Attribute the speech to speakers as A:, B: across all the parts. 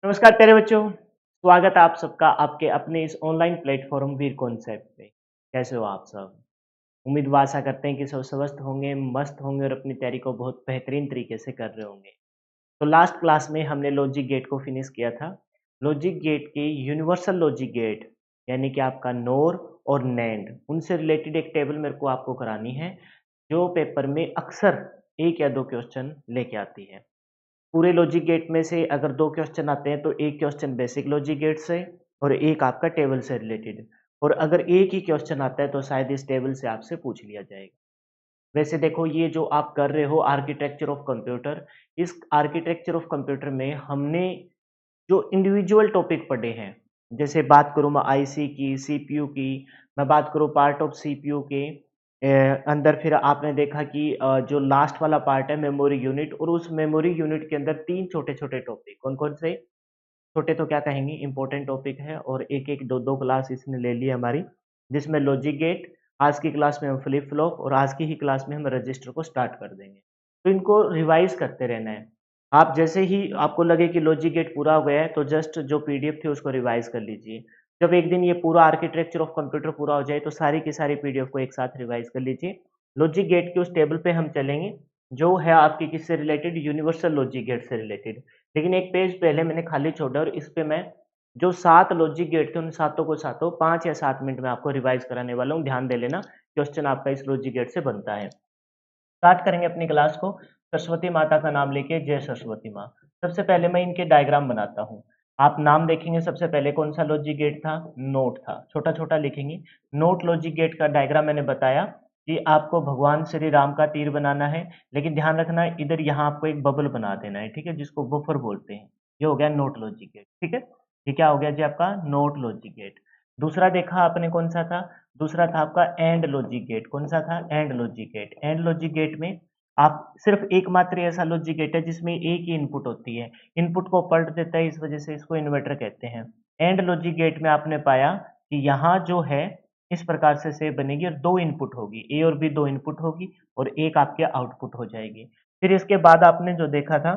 A: नमस्कार प्यारे बच्चों, स्वागत है आप सबका आपके अपने इस ऑनलाइन प्लेटफॉर्म वीर कॉन्सेप्ट पे। कैसे हो आप सब? उम्मीद व आशा करते हैं कि सब स्वस्थ होंगे, मस्त होंगे और अपनी तैयारी को बहुत बेहतरीन तरीके से कर रहे होंगे। तो लास्ट क्लास में हमने लॉजिक गेट को फिनिश किया था। लॉजिक गेट के यूनिवर्सल लॉजिक गेट यानी कि आपका नोर और नैंड उनसे रिलेटेड एक टेबल मेरे को आपको करानी है, जो पेपर में अक्सर 1 या 2 क्वेश्चन लेके आती है। पूरे लॉजिक गेट में से अगर 2 क्वेश्चन आते हैं तो 1 क्वेश्चन बेसिक लॉजिक गेट से और 1 आपका टेबल से रिलेटेड। और अगर एक ही क्वेश्चन आता है तो शायद इस टेबल से आपसे पूछ लिया जाएगा। वैसे देखो, ये जो आप कर रहे हो आर्किटेक्चर ऑफ कंप्यूटर, इस आर्किटेक्चर ऑफ कंप्यूटर में हमने जो इंडिविजुअल टॉपिक पढ़े हैं, जैसे बात करूँ मैं आईसी की, सीपीयू की, मैं बात करूँ पार्ट ऑफ सीपीयू के अंदर, फिर आपने देखा कि जो लास्ट वाला पार्ट है मेमोरी यूनिट, और उस मेमोरी यूनिट के अंदर 3 छोटे-छोटे टॉपिक कौन-कौन से? छोटे तो क्या कहेंगे, इम्पोर्टेंट टॉपिक है, और एक-एक, 2-2 क्लास इसने ले ली है हमारी, जिसमें लॉजिक गेट, आज की क्लास में हम फ्लिप फ्लॉप और आज की ही क्लास में हम रजिस्टर को स्टार्ट कर देंगे। तो इनको रिवाइज़ करते रहना है। आप जैसे ही आपको लगे कि लॉजिक गेट पूरा हो गया है, तो जस्ट जो पीडीएफ थी उसको रिवाइज़ कर लीजिए। जब एक दिन ये पूरा आर्किटेक्चर ऑफ कंप्यूटर पूरा हो जाए, तो सारी की सारी पीडीएफ को एक साथ रिवाइज़ कर लीजिए। लॉजिक गेट के उस टेबल पे हम चलेंगे, जो है आपकी किससे रिलेटेड? यूनिवर्सल लॉजिक गेट से रिलेटेड। लेकिन एक पेज पहले मैंने खाली छोड़ा और इस पे मैं जो 7 लॉजिक गेट थे, उन सातों को सातों 5 या 7 मिनट में आपको रिवाइज़ कराने वाला हूँ। ध्यान दे लेना, क्वेश्चन आपका इस लॉजिक गेट से बनता है। स्टार्ट करेंगे अपनी क्लास को सरस्वती माता का नाम लेके। जय सरस्वती माँ। सबसे पहले मैं इनके डायग्राम बनाता हूँ। आप नाम देखेंगे, सबसे पहले कौन सा लॉजिक गेट था? नोट था। छोटा-छोटा लिखेंगे। नोट लॉजिक गेट का डायग्राम मैंने बताया कि आपको भगवान श्री राम का तीर बनाना है, लेकिन ध्यान रखना इधर यहाँ आपको एक बबल बना देना है, ठीक है? जिसको बफर बोलते हैं। ये हो गया नोट लॉजिक गेट, ठीक है? ये क्या हो गया जी आपका? NOT logic gate. दूसरा देखा आपने कौन सा था? दूसरा था आपका एंड लॉजिक गेट। कौन सा था? AND logic gate. AND logic gate में आप सिर्फ एकमात्र ऐसा लॉजिक गेट है जिसमें एक ही इनपुट होती है। इनपुट को पलट देता है, इस वजह से इसको इन्वर्टर कहते हैं। एंड लॉजिक गेट में आपने पाया कि यहाँ जो है इस प्रकार से शेप बनेगी और 2 इनपुट होगी, ए और बी 2 इनपुट होगी और एक आपके आउटपुट हो जाएगी। फिर इसके बाद आपने जो देखा था,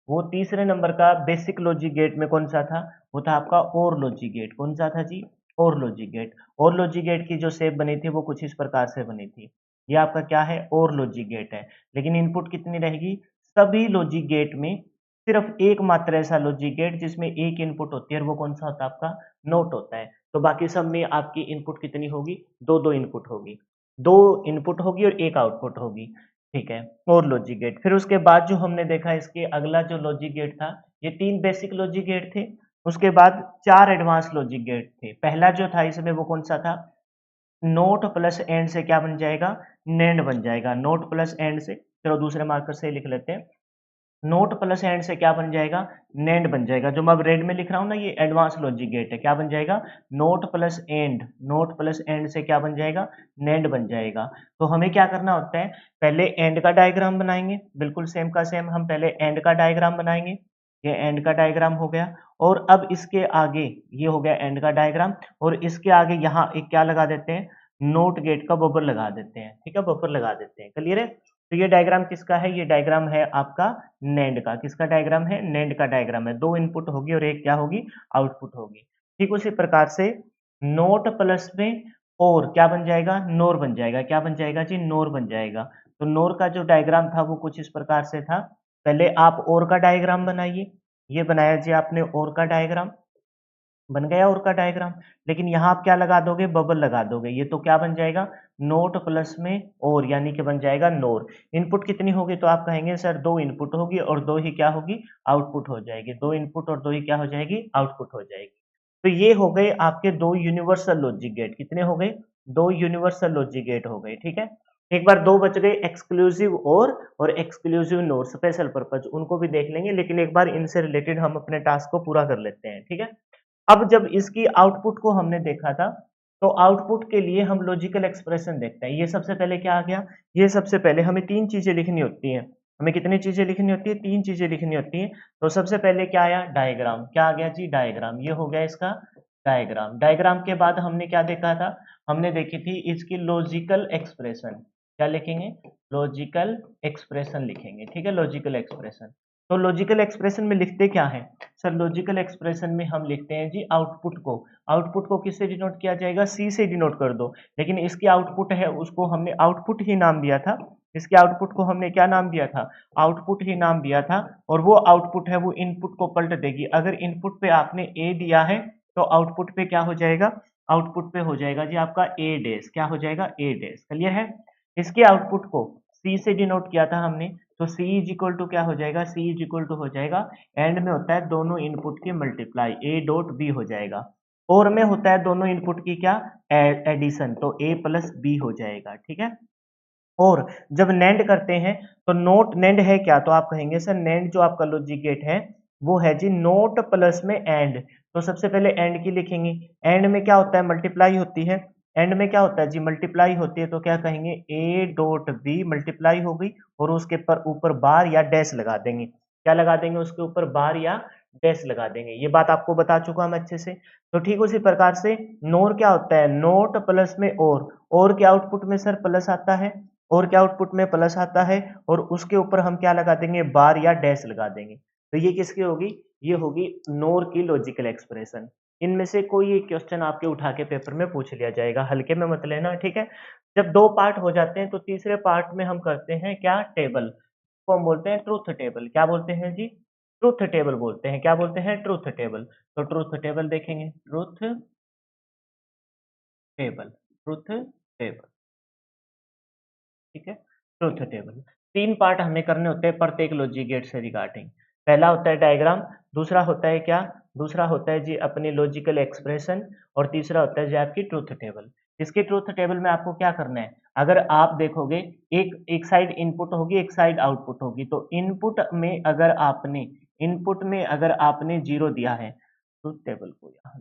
A: वो तीसरे नंबर का बेसिक लॉजिक गेट में कौन सा था? वो था आपका ओर लॉजिक गेट। कौन सा था जी? ओर लॉजिक गेट। ओर लॉजिक गेट की जो शेप बनी थी वो कुछ इस प्रकार से बनी थी। ये आपका क्या है? ओर लॉजिक गेट है। लेकिन इनपुट कितनी रहेगी? सभी लॉजिक गेट में सिर्फ एकमात्र ऐसा लॉजिक गेट जिसमें एक इनपुट होती है, और वो कौन सा होता है? आपका नोट होता है। तो बाकी सब में आपकी इनपुट कितनी होगी? 2-2 इनपुट होगी। 2 इनपुट होगी और 1 आउटपुट होगी। ठीक है? और लॉजिक गेट। फिर उसके बाद जो हमने देखा, इसके अगला जो लॉजिक गेट था, ये 3 बेसिक लॉजिक गेट थे। उसके बाद 4 एडवांस लॉजिक गेट थे। पहला जो था इसमें वो कौन सा था? नोट प्लस एंड से क्या बन जाएगा? नेंड बन जाएगा। नोट प्लस एंड से, चलो दूसरे मार्कर से लिख लेते हैं। नोट प्लस एंड से क्या बन जाएगा? नेंड बन जाएगा। जो मैं अब रेड में लिख रहा हूँ ना, ये एडवांस लॉजिक गेट है। क्या बन जाएगा? Note plus and. Note plus and से क्या बन जाएगा? नेंड बन जाएगा। तो हमें क्या करना होता है? पहले एंड का डायग्राम बनाएंगे, बिल्कुल सेम का सेम हम पहले एंड का डायग्राम बनाएंगे। ये एंड का डायग्राम हो गया, और अब इसके आगे ये हो गया एंड का डायग्राम, और इसके आगे यहाँ एक क्या लगा देते हैं? नोट गेट का बफर लगा देते हैं। ठीक है? बफर लगा देते हैं। क्लियर है? तो ये डायग्राम किसका है? ये डायग्राम है आपका नेंड का। किसका डायग्राम है? नेंड का डायग्राम है। 2 इनपुट होगी और एक क्या होगी? आउटपुट होगी। ठीक उसी प्रकार से नोट प्लस में और क्या बन जाएगा? नोर बन जाएगा। क्या बन जाएगा जी? नोर बन जाएगा। तो नोर का जो डायग्राम था वो कुछ इस प्रकार से था। पहले आप और का डायग्राम बनाइए। ये बनाया जी आपने और का डायग्राम, बन गया और का डायग्राम। लेकिन यहाँ आप क्या लगा दोगे? बबल लगा दोगे। ये तो क्या बन जाएगा? नोट प्लस में और, यानी कि बन जाएगा नोर। इनपुट कितनी होगी? तो आप कहेंगे सर 2 इनपुट होगी और 2 ही क्या होगी? आउटपुट हो जाएगी। 2 इनपुट और 2 ही क्या हो जाएगी? आउटपुट हो जाएगी। तो ये हो गए आपके 2 यूनिवर्सल लॉजिक गेट। कितने हो गए? 2 यूनिवर्सल लॉजिक गेट हो गए। ठीक है? एक बार 2 बच गए, एक्सक्लूसिव और एक्सक्लूसिव नोर, स्पेशल पर्पज, उनको भी देख लेंगे। लेकिन एक बार इनसे रिलेटेड हम अपने टास्क को पूरा कर लेते हैं। ठीक है? अब जब इसकी आउटपुट को हमने देखा था, तो आउटपुट के लिए हम लॉजिकल एक्सप्रेशन देखते हैं। ये सबसे पहले क्या आ गया? ये सबसे पहले हमें 3 चीजें लिखनी होती हैं। हमें कितनी चीजें लिखनी होती है? 3 चीजें लिखनी होती हैं। तो सबसे पहले क्या आया? डायग्राम। क्या आ गया जी? डायग्राम। ये हो गया इसका डायग्राम। डायग्राम के बाद हमने क्या देखा था? हमने देखी थी इसकी लॉजिकल एक्सप्रेशन। क्या लिखेंगे? लॉजिकल एक्सप्रेशन लिखेंगे। ठीक है? Logical expression. तो लॉजिकल एक्सप्रेशन में लिखते क्या है सर? लॉजिकल एक्सप्रेशन में हम लिखते हैं जी आउटपुट को किससे डिनोट किया जाएगा? सी से डिनोट कर दो। लेकिन इसकी आउटपुट है उसको हमने आउटपुट ही नाम दिया था। इसके आउटपुट को हमने क्या नाम दिया था? आउटपुट ही नाम दिया था। और वो आउटपुट है वो इनपुट को पलट देगी। अगर इनपुट पे आपने ए दिया है तो आउटपुट पे क्या हो जाएगा? आउटपुट पे हो जाएगा जी आपका ए डैश। क्या हो जाएगा? ए डैश। क्लियर है? इसके आउटपुट को सी से डिनोट किया था हमने, तो C इज इक्वल टू क्या हो जाएगा? C इज इक्वल टू हो जाएगा, एंड में होता है दोनों इनपुट की मल्टीप्लाई, A डॉट B हो जाएगा। और में होता है दोनों इनपुट की क्या? एडिशन, तो A प्लस B हो जाएगा। ठीक है? और जब नेंड करते हैं तो नोट नेंड है क्या? तो आप कहेंगे सर नेंड जो आपका लॉजिक गेट है वो है जी नोट प्लस में एंड। तो सबसे पहले एंड की लिखेंगे। एंड में क्या होता है? मल्टीप्लाई होती है। एंड में क्या होता है जी? मल्टीप्लाई होती है। तो क्या कहेंगे? ए डॉट बी मल्टीप्लाई हो गई और उसके ऊपर बार या डैश लगा देंगे। क्या लगा देंगे? उसके ऊपर बार या डैश लगा देंगे। ये बात आपको बता चुका हम अच्छे से। तो ठीक उसी प्रकार से नोर क्या होता है? नोट प्लस में और के आउटपुट में सर प्लस आता है, और क्या आउटपुट में प्लस आता है, और उसके ऊपर हम क्या लगा देंगे? बार या डैश लगा देंगे। तो ये किसकी होगी? ये होगी नोर की लॉजिकल एक्सप्रेशन। इनमें से कोई एक क्वेश्चन आपके उठा के पेपर में पूछ लिया जाएगा, हल्के में मत लेना। ठीक है? जब दो पार्ट हो जाते हैं तो तीसरे पार्ट में हम करते हैं क्या? टेबल को हम बोलते हैं ट्रूथ टेबल। क्या बोलते हैं जी? ट्रूथ टेबल बोलते हैं। क्या बोलते हैं? Truth table. तो ट्रूथ टेबल देखेंगे। Truth table. ठीक है? Truth table. तीन पार्ट हमें करने होते हैं प्रत्येक लॉजिक गेट से रिगार्डिंग। पहला होता है डायग्राम, दूसरा होता है क्या? दूसरा होता है जी अपनी लॉजिकल एक्सप्रेशन, और तीसरा होता है जी आपकी ट्रूथ टेबल। इसके ट्रूथ टेबल में आपको क्या करना है? अगर आप देखोगे एक एक साइड इनपुट होगी, एक साइड आउटपुट होगी। तो इनपुट में अगर आपने 0 दिया है, ट्रूथ टेबल को यहाँ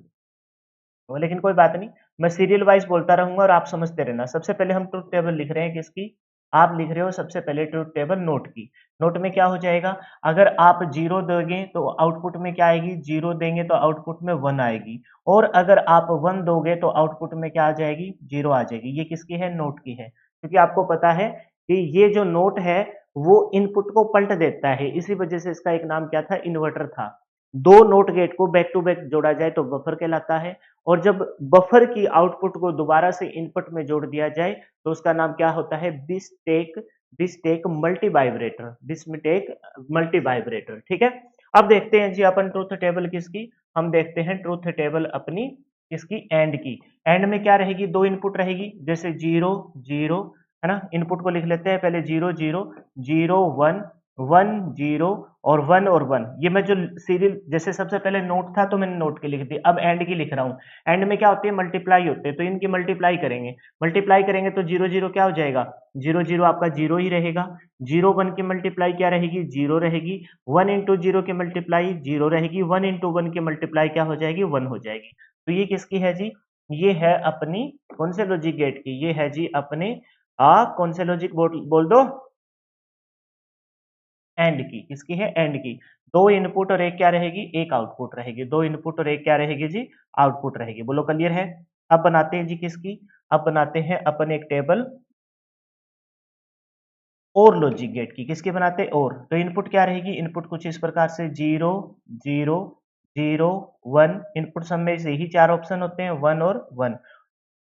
A: लेकिन कोई बात नहीं, मैं सीरियल वाइज बोलता रहूंगा और आप समझते रहना। सबसे पहले हम ट्रुथ टेबल लिख रहे हैं किसकी? आप लिख रहे हो सबसे पहले ट्रुथ टेबल नोट की। नोट में क्या हो जाएगा? अगर आप 0 दोगे तो आउटपुट में क्या आएगी? 0 देंगे तो आउटपुट में 1 आएगी, और अगर आप 1 दोगे तो आउटपुट में क्या आ जाएगी? 0 आ जाएगी। ये किसकी है? नोट की है। क्योंकि आपको पता है कि ये जो नोट है वो इनपुट को पलट देता है, इसी वजह से इसका एक नाम क्या था? इन्वर्टर था। दो नोट गेट को बैक टू बैक जोड़ा जाए तो बफर कहलाता है, और जब बफर की आउटपुट को दोबारा से इनपुट में जोड़ दिया जाए तो उसका नाम क्या होता है? बिस्टेक मल्टी वाइब्रेटर। ठीक है? अब देखते हैं जी अपन ट्रूथ टेबल किसकी? हम देखते हैं ट्रूथ टेबल अपनी किसकी? एंड की। एंड में क्या रहेगी? दो इनपुट रहेगी, जैसे 0 0 है ना। इनपुट को लिख लेते हैं पहले 0 0 0 1 1 0 और 1 और 1। ये मैं जो सीरियल जैसे सबसे पहले नोट था तो मैंने नोट की लिख दी, अब एंड की लिख रहा हूँ। एंड में क्या होती है? मल्टीप्लाई होते हैं, तो इनकी मल्टीप्लाई करेंगे तो 0 0 क्या हो जाएगा? 0 0 आपका 0 ही रहेगा। 0 1 की मल्टीप्लाई क्या रहेगी? 0 रहेगी। 1 इंटू 0 की मल्टीप्लाई 0 रहेगी। 1 इंटू 1 की मल्टीप्लाई क्या हो जाएगी? 1 हो जाएगी। तो ये किसकी है जी? ये है अपनी कौन से लॉजिक गेट की? ये है जी अपने कौन से लॉजिक बोल दो? एंड की। किसकी है? एंड की। दो इनपुट और एक क्या रहेगी? एक आउटपुट रहेगी। दो इनपुट और एक क्या रहेगी जी? आउटपुट रहेगी। बोलो क्लियर है? अब बनाते हैं जी किसकी? अब बनाते हैं अपन एक टेबल और लॉजिक गेट की। किसकी बनाते हैं? और। तो इनपुट क्या रहेगी? इनपुट कुछ इस प्रकार से 0 0 0 1। इनपुट सब में से ही चार ऑप्शन होते हैं, 1 और 1।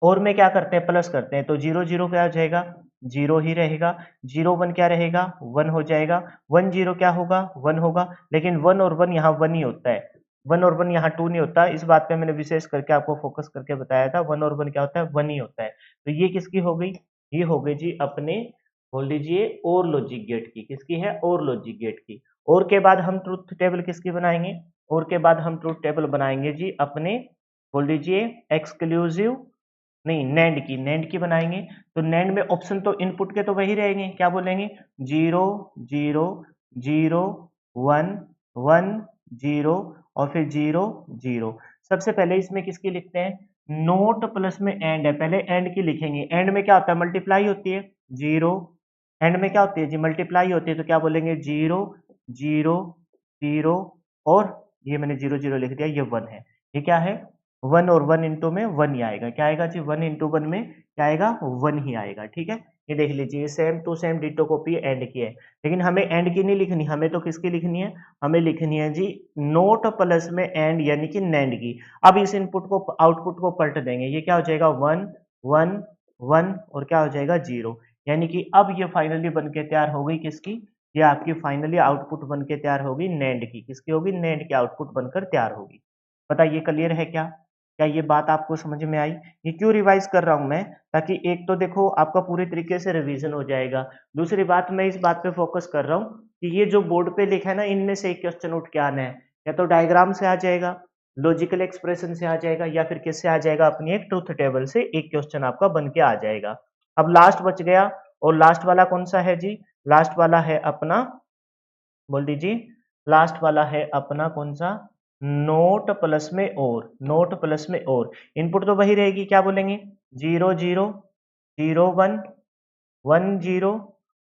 A: और में क्या करते हैं? प्लस करते हैं, तो 0 0 क्या हो जाएगा? 0 ही रहेगा। 0 1 क्या रहेगा? 1 हो जाएगा। 1 0 क्या होगा? 1 होगा। लेकिन 1 और 1 यहाँ 1 ही होता है, 1 और 1 यहाँ 2 नहीं होता। इस बात पे मैंने विशेष करके आपको फोकस करके बताया था, 1 और 1 क्या होता है? 1 ही होता है। तो ये किसकी हो गई? ये हो गई जी अपने, बोल दीजिए, और लॉजिक गेट की। किसकी है? और लॉजिक गेट की। और के बाद हम ट्रुथ टेबल किसकी बनाएंगे? और के बाद हम ट्रुथ टेबल बनाएंगे जी अपने, बोल दीजिए, एक्सक्लूसिव नहीं, नैंड की बनाएंगे। तो नैंड में ऑप्शन तो इनपुट के तो वही रहेंगे। क्या बोलेंगे? 0 0 0 1 1 0 और फिर 0 0। सबसे पहले इसमें किसकी लिखते हैं? नोट प्लस में एंड है, पहले एंड की लिखेंगे। एंड में क्या होता है? मल्टीप्लाई होती है। 0 एंड में क्या होती है जी? मल्टीप्लाई होती है। तो क्या बोलेंगे? 0 0 0 और ये मैंने 0 0 लिख दिया, ये 1 है। ये क्या है? 1 और 1 इंटू में 1 ही आएगा। क्या आएगा जी? 1 इंटू 1 में क्या आएगा? 1 ही आएगा। ठीक है? ये देख लीजिए, same to same ditto copy AND की है, लेकिन हमें एंड की नहीं लिखनी, हमें तो किसकी लिखनी है, हमें लिखनी है जी नोट प्लस में एंड यानी कि नैंड की। अब इस इनपुट को आउटपुट को पलट देंगे, ये क्या हो जाएगा 1 1 1 और क्या हो जाएगा 0, यानी कि अब ये फाइनली बन के तैयार हो गई किसकी, ये आपकी फाइनली आउटपुट बन के तैयार होगी नैंड की, किसकी होगी, नैंड की आउटपुट बनकर तैयार होगी। बताइए क्लियर है क्या, क्या ये बात आपको समझ में आई? ये क्यों रिवाइज कर रहा हूं मैं, ताकि एक तो देखो आपका पूरी तरीके से रिवीजन हो जाएगा, दूसरी बात मैं इस बात पे फोकस कर रहा हूँ कि ये जो बोर्ड पे लिखा है ना, इनमें से एक क्वेश्चन उठ के आना है, या तो डायग्राम से आ जाएगा, लॉजिकल एक्सप्रेशन से आ जाएगा, या फिर किससे आ जाएगा, अपनी एक ट्रूथ टेबल से एक क्वेश्चन आपका बन के आ जाएगा। अब लास्ट बच गया, और लास्ट वाला कौन सा है जी, लास्ट वाला है अपना, बोल दीजिए, लास्ट वाला है अपना कौन सा, नोट प्लस में और, नोट प्लस में और, इनपुट तो वही रहेगी, क्या बोलेंगे, 0 0 0 1 1 0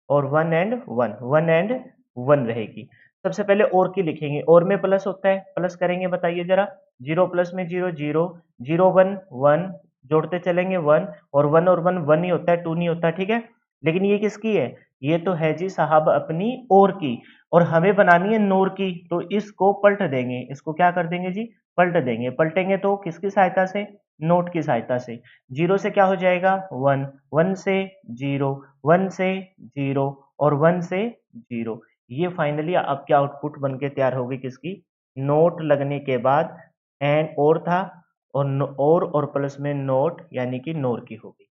A: और 1 एंड 1 1 एंड 1 रहेगी। सबसे पहले और की लिखेंगे, और में प्लस होता है, प्लस करेंगे, बताइए जरा, 0 प्लस में 0 0 0 1 1, जोड़ते चलेंगे 1, और 1 और 1 1 ही होता है, 2 नहीं होता, ठीक है। लेकिन ये किसकी है, ये तो है जी साहब अपनी और की, और हमें बनानी है नोर की, तो इसको पलट देंगे, इसको क्या कर देंगे जी, पलट देंगे, पलटेंगे तो किसकी सहायता से, नोट की सहायता से। 0 से क्या हो जाएगा 1, 1 से 0, 1 से 0 और 1 से 0, ये फाइनली आपके आउटपुट बन के तैयार होगी किसकी, नोट लगने के बाद एंड और था, और प्लस में नोट यानी कि नोर की होगी।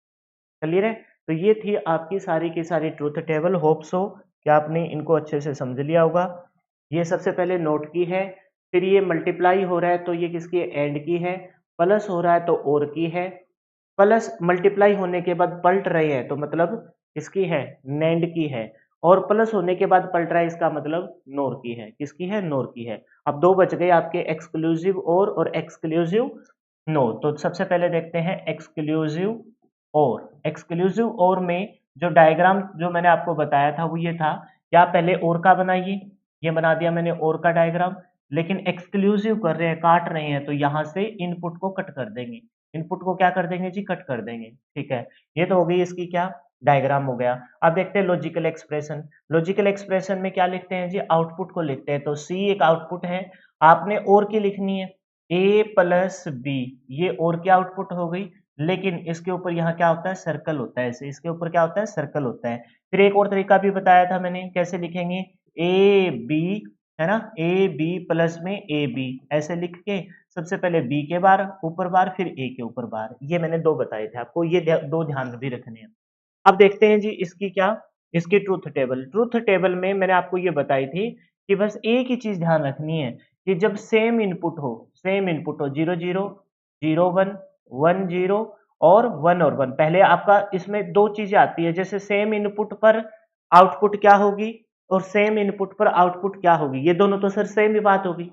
A: क्लियर है? तो ये थी आपकी सारी की सारी ट्रूथ टेबल, होप सो कि आपने इनको अच्छे से समझ लिया होगा। ये सबसे पहले नोट की है, फिर ये मल्टीप्लाई हो रहा है तो ये किसकी है, एंड की है, प्लस हो रहा है तो और की है, प्लस मल्टीप्लाई होने के बाद पलट रहे हैं तो मतलब किसकी है, नैंड की है, और प्लस होने के बाद पलट रहा है इसका मतलब नोर की है, किसकी है, नोर की है। अब दो बच गए आपके, एक्सक्लूसिव और एक्सक्लूसिव नोर। तो सबसे पहले देखते हैं एक्सक्लूसिव और, एक्सक्लूसिव और में जो डायग्राम जो मैंने आपको बताया था वो ये था, क्या पहले और का बनाइए, ये बना दिया मैंने और का डायग्राम, लेकिन एक्सक्लूसिव कर रहे हैं, काट रहे हैं, तो यहां से इनपुट को कट कर देंगे, इनपुट को क्या कर देंगे जी, कट कर देंगे, ठीक है। ये तो हो गई इसकी क्या, डायग्राम हो गया। अब देखते हैं लॉजिकल एक्सप्रेशन, लॉजिकल एक्सप्रेशन में क्या लिखते हैं जी, आउटपुट को लिखते हैं, तो सी एक आउटपुट है, आपने और की लिखनी है, ए प्लस बी, ये और की आउटपुट हो गई, लेकिन इसके ऊपर यहाँ क्या होता है, सर्कल होता है, ऐसे इसके ऊपर क्या होता है, सर्कल होता है। फिर एक और तरीका भी बताया था मैंने, कैसे लिखेंगे, ए बी, है ना, ए बी प्लस में ए बी, ऐसे लिख के सबसे पहले बी के बार ऊपर बार, फिर ए के ऊपर बार, ये मैंने दो बताए थे आपको, ये दो ध्यान भी रखने हैं। अब देखते हैं जी इसकी क्या, इसकी ट्रूथ टेबल, ट्रूथ टेबल में मैंने आपको ये बताई थी कि बस एक ही चीज ध्यान रखनी है कि जब सेम इनपुट हो, सेम इनपुट हो, 0 0 0 1 1 0 और 1, पहले आपका इसमें दो चीजें आती है, जैसे सेम इनपुट पर आउटपुट क्या होगी और सेम इनपुट पर आउटपुट क्या होगी, ये दोनों तो सर सेम ही बात होगी।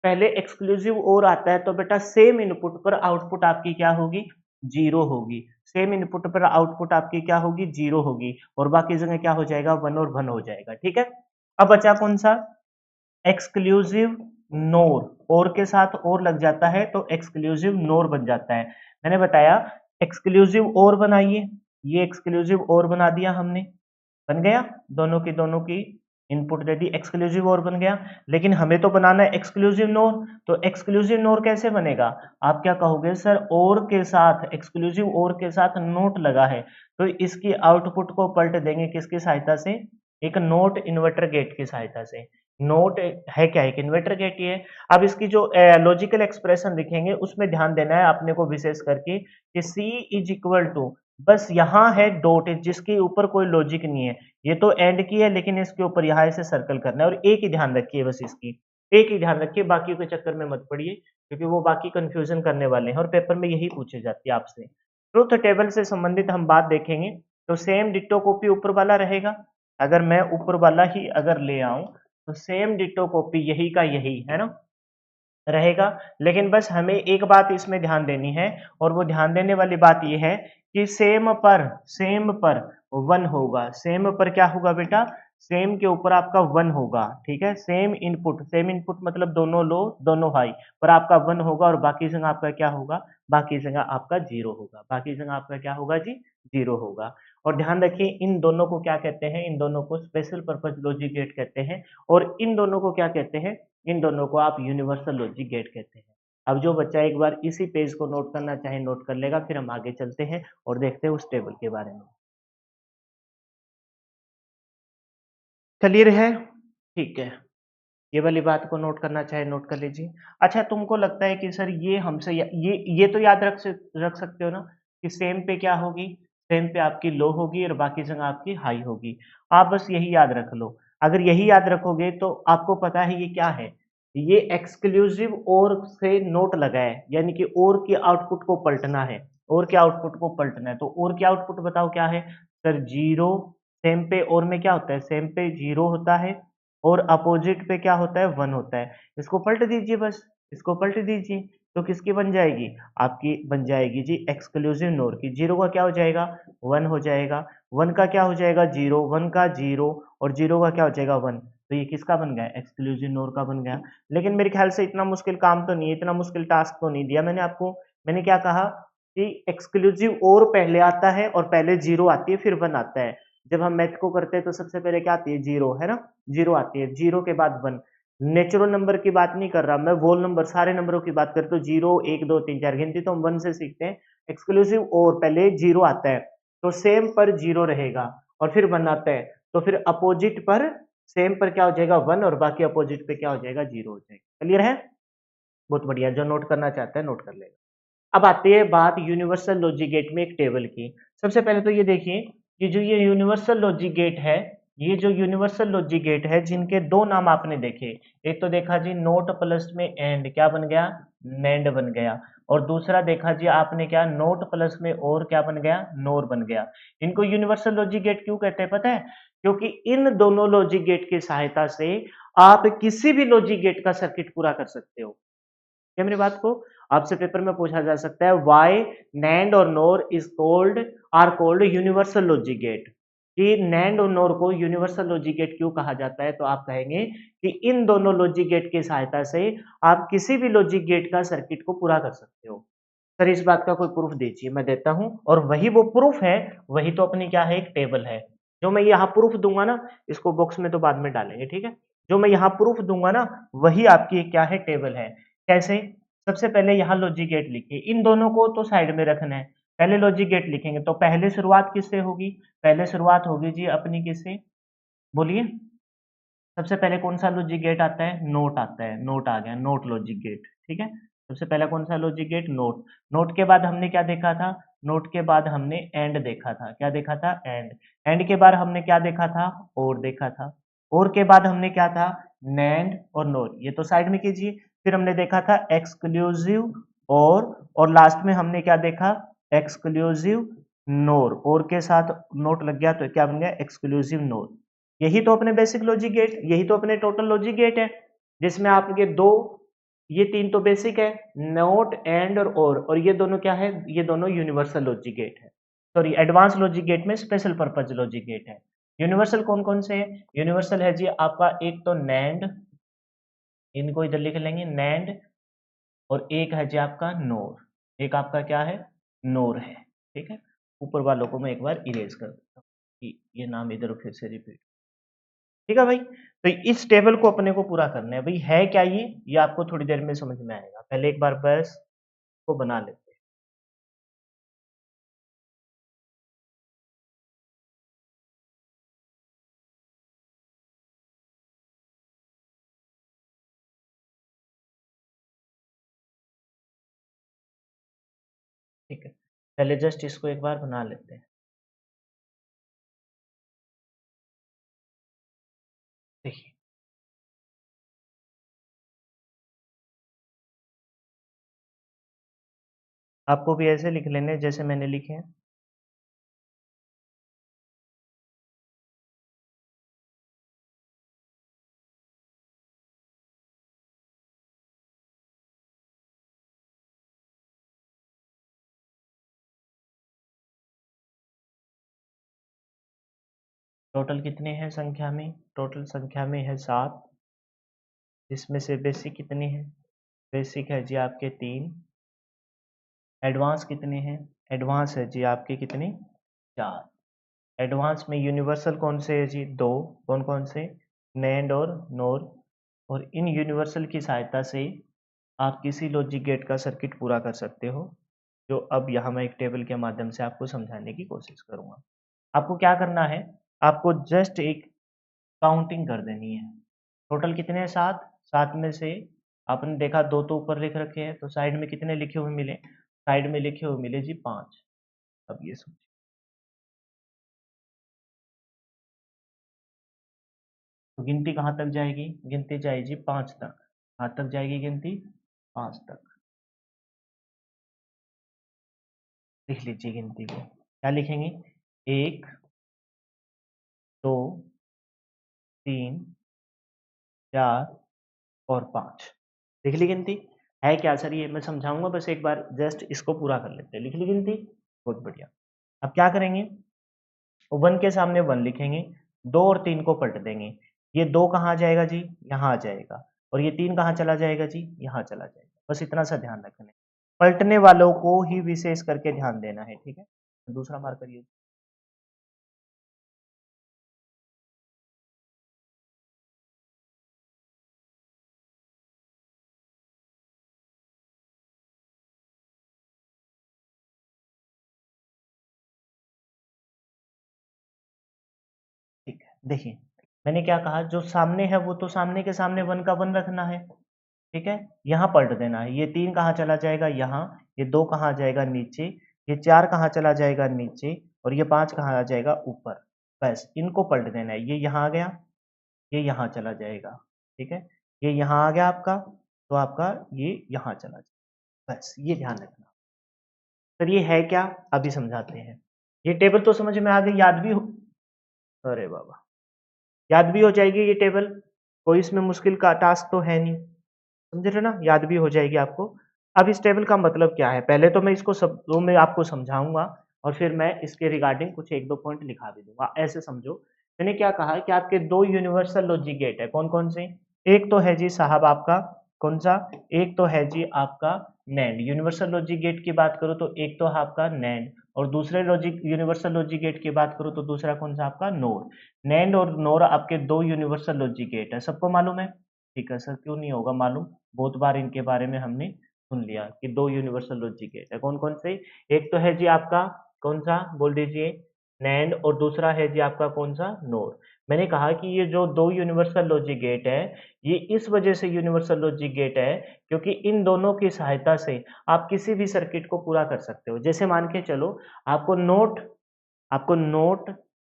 A: पहले एक्सक्लूसिव और आता है तो बेटा सेम इनपुट पर आउटपुट आपकी क्या होगी, जीरो होगी, सेम इनपुट पर आउटपुट आपकी क्या होगी, जीरो होगी, और बाकी जगह क्या हो जाएगा, 1 और 1 हो जाएगा, ठीक है। अब बचा कौन सा, एक्सक्लूसिव नोर, और के साथ और लग जाता है तो एक्सक्लूसिव नोर बन जाता है। मैंने बताया एक्सक्लूसिव और बनाइए, ये एक्सक्लूसिव और बना दिया हमने, बन गया, दोनों की इनपुट दे दी, एक्सक्लूसिव और बन गया। लेकिन हमें तो बनाना है एक्सक्लूसिव नोर, तो एक्सक्लूसिव नोर कैसे बनेगा, आप क्या कहोगे सर, और के साथ, एक्सक्लूसिव और के साथ नोट लगा है, तो इसकी आउटपुट को पलट देंगे किसकी सहायता से, एक नोट इन्वर्टर गेट की सहायता से। नोट है क्या, एक इन्वर्टर गेट ही है। अब इसकी जो लॉजिकल एक्सप्रेशन लिखेंगे उसमें ध्यान देना है आपने को विशेष करके कि C इज इक्वल टू, बस यहाँ है डॉट जिसके ऊपर कोई लॉजिक नहीं है, ये तो एंड की है लेकिन इसके ऊपर यहाँ ऐसे सर्कल करना है, और एक ही ध्यान रखिए, बस इसकी एक ही ध्यान रखिए, बाकी के चक्कर में मत पड़िए, क्योंकि वो बाकी कंफ्यूजन करने वाले हैं और पेपर में यही पूछे जाती है आपसे। ट्रुथ टेबल से संबंधित हम बात देखेंगे, तो सेम डिट्टो कॉपी ऊपर वाला रहेगा, अगर मैं ऊपर वाला ही अगर ले आऊं तो सेम डिट्टो कॉपी यही का यही है ना रहेगा। लेकिन बस हमें एक बात इसमें ध्यान देनी है, और वो ध्यान देने वाली बात ये है कि सेम पर 1 होगा, सेम पर क्या होगा बेटा, सेम के ऊपर आपका 1 होगा, ठीक है। सेम इनपुट मतलब दोनों लो दोनों हाई, पर आपका 1 होगा, और बाकी जगह आपका क्या होगा, बाकी जगह आपका 0 होगा, बाकी जगह आपका क्या होगा जी, 0 होगा। और ध्यान रखिए इन दोनों को क्या कहते हैं, इन दोनों को स्पेशल पर्पज लॉजिक गेट कहते हैं, और इन दोनों को क्या कहते हैं, इन दोनों को आप यूनिवर्सल लॉजिक गेट कहते हैं। अब जो बच्चा एक बार इसी पेज को नोट करना चाहे नोट कर लेगा, फिर हम आगे चलते हैं और देखते हैं उस टेबल के बारे में। क्लियर है? ठीक है। ये वाली बात को नोट करना चाहे नोट कर लीजिए। अच्छा, तुमको लगता है कि सर ये हमसे ये तो याद रख सकते हो ना कि सेम पे क्या होगी, सेम पे आपकी लो होगी और बाकी जगह आपकी हाई होगी। आप बस यही याद रख लो। अगर यही याद रखोगे तो आपको पता है ये क्या है, ये एक्सक्लूसिव और से नोट लगा है, यानी कि और के आउटपुट को पलटना है, और के आउटपुट को पलटना है। तो और के आउटपुट बताओ क्या है सर? जीरो। सेम पे और में क्या होता है, सेम पे जीरो होता है और अपोजिट पे क्या होता है, वन होता है। इसको पलट दीजिए, बस इसको पलट दीजिए, तो किसकी बन जाएगी, आपकी बन जाएगी जी एक्सक्लूसिव नोर की। जीरो का क्या हो जाएगा, वन हो जाएगा, वन का क्या हो जाएगा, जीरो, वन का जीरो, और जीरो का क्या हो जाएगा, वन। तो ये किसका बन गया, एक्सक्लूसिव नोर का बन गया। लेकिन मेरे ख्याल से इतना मुश्किल काम तो नहीं है, इतना मुश्किल टास्क तो नहीं दिया मैंने आपको। मैंने क्या कहा कि एक्सक्लूसिव और पहले आता है और पहले जीरो आती है फिर वन आता है। जब हम मैथ को करते हैं तो सबसे पहले क्या आती है, जीरो, है ना, जीरो आती है, जीरो के बाद वन। नेचुरल नंबर की बात नहीं कर रहा मैं, वोल नंबर सारे नंबरों की बात करते तो जीरो, एक, दो, तीन, चार, गिनती तो हम वन से सीखते हैं। एक्सक्लूसिव और पहले जीरो आता है तो सेम पर जीरो रहेगा, और फिर वन आता है तो फिर अपोजिट पर सेम पर क्या हो जाएगा, वन, और बाकी अपोजिट पे क्या हो जाएगा, जीरो हो जाएगा। क्लियर है? बहुत बढ़िया, जो नोट करना चाहता है नोट कर लेगा। अब आती है बात यूनिवर्सल लॉजिक गेट में एक टेबल की। सबसे पहले तो ये देखिए कि जो ये यूनिवर्सल लॉजिक गेट है, ये जो यूनिवर्सल लॉजिक गेट है जिनके दो नाम आपने देखे, एक तो देखा जी नोट प्लस में एंड, क्या बन गया, नेंड बन गया, और दूसरा देखा जी आपने क्या, नोट प्लस में और क्या बन गया, नोर बन गया। इनको यूनिवर्सल लॉजिक गेट क्यों कहते हैं पता है? क्योंकि इन दोनों लॉजिक गेट की सहायता से आप किसी भी लॉजिक गेट का सर्किट पूरा कर सकते हो। क्या मेरी बात को आपसे पेपर में पूछा जा सकता है, वाई नैंड और NOR is called are called universal logic gate, कि नैंड और नोर को यूनिवर्सल लॉजिक गेट क्यों कहा जाता है? तो आप कहेंगे कि इन दोनों लॉजिक गेट की सहायता से आप किसी भी लॉजिक गेट का सर्किट को पूरा कर सकते हो। सर इस बात का कोई प्रूफ दीजिए, मैं देता हूं, और वही वो प्रूफ है, वही तो अपनी क्या है, एक टेबल है। जो मैं यहाँ प्रूफ दूंगा ना, इसको बॉक्स में तो बाद में डालेंगे, ठीक है। जो मैं यहाँ प्रूफ दूंगा ना, वही आपकी क्या है, टेबल है। कैसे? सबसे पहले यहाँ लॉजिक गेट लिखिए, इन दोनों को तो साइड में रखना है। पहले लॉजिक गेट लिखेंगे तो पहले शुरुआत किससे होगी, पहले शुरुआत होगी जी अपनी किससे, बोलिए। सबसे पहले कौन सा लॉजिक गेट आता है, नोट आता है, नोट आ गया, नोट लॉजिक गेट, ठीक है। सबसे पहला कौन सा लॉजिक गेट, नोट। नोट के बाद हमने क्या देखा था, नोट के बाद हमने एंड देखा था, क्या देखा था, एंड। एंड के बाद हमने क्या देखा था, और देखा था। और के बाद हमने क्या था, नैंड और नोर, ये तो साइड में कीजिए। फिर हमने देखा था एक्सक्लूसिव और लास्ट में हमने क्या देखा, एक्सक्लूसिव नोर, और के साथ नोट लग गया तो क्या बन गया, एक्सक्लूसिव नोर। यही तो अपने बेसिक लॉजिक गेट, यही तो अपने टोटल लॉजिक गेट है, जिसमें आपके दो, ये तीन तो बेसिक है, नोट एंड और ये दोनों क्या है, ये दोनों यूनिवर्सल लॉजिक गेट है। सॉरी, एडवांस लॉजिक गेट में स्पेशल पर्पज लॉजिक गेट है। यूनिवर्सल कौन कौन से है, यूनिवर्सल है जी आपका एक तो नैंड, इनको इधर लिख लेंगे नैंड, और एक है जी आपका नोर, एक आपका क्या है, नोर है, ठीक है। ऊपर वालों को मैं एक बार इरेज कर देता हूँ कि ये नाम इधर फिर से रिपीट। ठीक है भाई, तो इस टेबल को अपने को पूरा करना है भाई, है क्या ये आपको थोड़ी देर में समझ में आएगा। पहले एक बार बस को बना लेते हैं। ठीक है, पहले जस्ट इसको एक बार बना लेते हैं। देखिए, आपको भी ऐसे लिख लेने हैं जैसे मैंने लिखे हैं। टोटल कितने हैं संख्या में, टोटल संख्या में है 7। इसमें से बेसिक कितने हैं, बेसिक है जी आपके 3। एडवांस कितने हैं, एडवांस है जी आपके कितने, 4। एडवांस में यूनिवर्सल कौन से है जी? दो। कौन कौन से? नैंड और नोर। और इन यूनिवर्सल की सहायता से आप किसी लॉजिक गेट का सर्किट पूरा कर सकते हो, जो अब यहाँ मैं एक टेबल के माध्यम से आपको समझाने की कोशिश करूंगा। आपको क्या करना है? आपको जस्ट एक काउंटिंग कर देनी है। टोटल कितने हैं? 7। 7 में से आपने देखा दो तो ऊपर लिख रखे हैं, तो साइड में कितने लिखे हुए मिले? साइड में लिखे हुए मिले जी 5। अब ये सोचिए, तो गिनती कहाँ तक जाएगी? गिनती जाएगी जी 5 तक। कहाँ तक जाएगी गिनती? 5 तक। लिख लीजिए गिनती को। क्या लिखेंगे? 1, 2, 3, 4 और 5। लिख ली गिनती? है क्या सर ये? मैं समझाऊंगा, बस एक बार जस्ट इसको पूरा कर लेते हैं। लिख ली गिनती? बहुत बढ़िया। अब क्या करेंगे? 1 के सामने 1 लिखेंगे, 2 और 3 को पलट देंगे। ये 2 कहाँ जाएगा जी? यहाँ आ जाएगा। और ये 3 कहाँ चला जाएगा जी? यहाँ चला जाएगा। बस इतना सा ध्यान रखना है। पलटने वालों को ही विशेष करके ध्यान देना है, ठीक है? दूसरा मार्क करिए। ठीक है, देखिए मैंने क्या कहा, जो सामने है वो तो सामने के सामने 1 का 1 रखना है, ठीक है? यहाँ पलट देना है। ये 3 कहाँ चला जाएगा? यहाँ। ये 2 कहाँ जाएगा? नीचे। ये 4 कहाँ चला जाएगा? नीचे। और ये 5 कहाँ आ जाएगा? ऊपर। बस इनको पलट देना है। ये यहाँ आ गया, ये यहाँ चला जाएगा, ठीक है? ये यहाँ आ गया आपका, तो आपका ये यहाँ चला जाएगा। बस ये ध्यान रखना। सर ये है क्या? अभी समझाते हैं। ये टेबल तो समझ में आ गई, याद भी हो? अरे बाबा, याद भी हो जाएगी ये टेबल, कोई इसमें मुश्किल का टास्क तो है नहीं। समझ रहे ना? याद भी हो जाएगी आपको। अब इस टेबल का मतलब क्या है? पहले तो मैं इसको शब्दों में आपको समझाऊंगा, और फिर मैं इसके रिगार्डिंग कुछ 1-2 पॉइंट लिखा भी दूंगा। ऐसे समझो, मैंने क्या कहा कि आपके 2 यूनिवर्सल लॉजिक गेट है। कौन कौन से? एक तो है जी साहब आपका कौन सा? एक तो है जी आपका नैंड। यूनिवर्सल लॉजिक गेट की बात करो तो एक तो है आपका नैंड, और दूसरे लॉजिक यूनिवर्सल लॉजिक गेट की बात करो तो दूसरा कौन सा? आपका नोर। नैंड और नोर आपके 2 यूनिवर्सल लॉजिक गेट है। सबको मालूम है? ठीक है सर, क्यों नहीं होगा मालूम? बहुत बार इनके बारे में हमने सुन लिया कि 2 यूनिवर्सल लॉजिक गेट है। कौन कौन से? एक तो है जी आपका कौन सा? बोल दीजिए। नैंड। और दूसरा है जी आपका कौन सा? नोर। मैंने कहा कि ये जो 2 यूनिवर्सल लॉजिक गेट है, ये इस वजह से यूनिवर्सल लॉजिक गेट है क्योंकि इन दोनों की सहायता से आप किसी भी सर्किट को पूरा कर सकते हो। जैसे मान के चलो, आपको नोट आपको नोट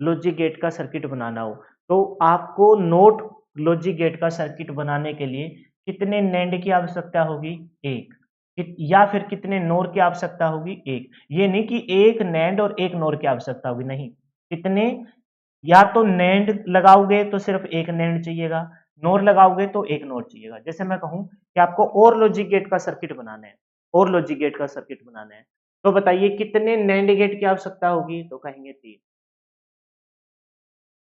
A: लॉजिक गेट का सर्किट बनाना हो, तो आपको नोट लॉजिक गेट का सर्किट बनाने के लिए कितने नैंड की आवश्यकता होगी? एक। या फिर कितने नोर की आवश्यकता होगी? एक। ये नहीं कि एक नैंड और एक नोर की आवश्यकता होगी, नहीं। कितने? या तो नैंड लगाओगे तो सिर्फ एक नैंड चाहिएगा, नोर लगाओगे तो एक नोर चाहिएगा। जैसे मैं कहूं कि आपको और लॉजिक गेट का सर्किट बनाना है, और लॉजिक गेट का सर्किट बनाना है, तो बताइए कितने नैंड गेट की आवश्यकता होगी? तो कहेंगे 3।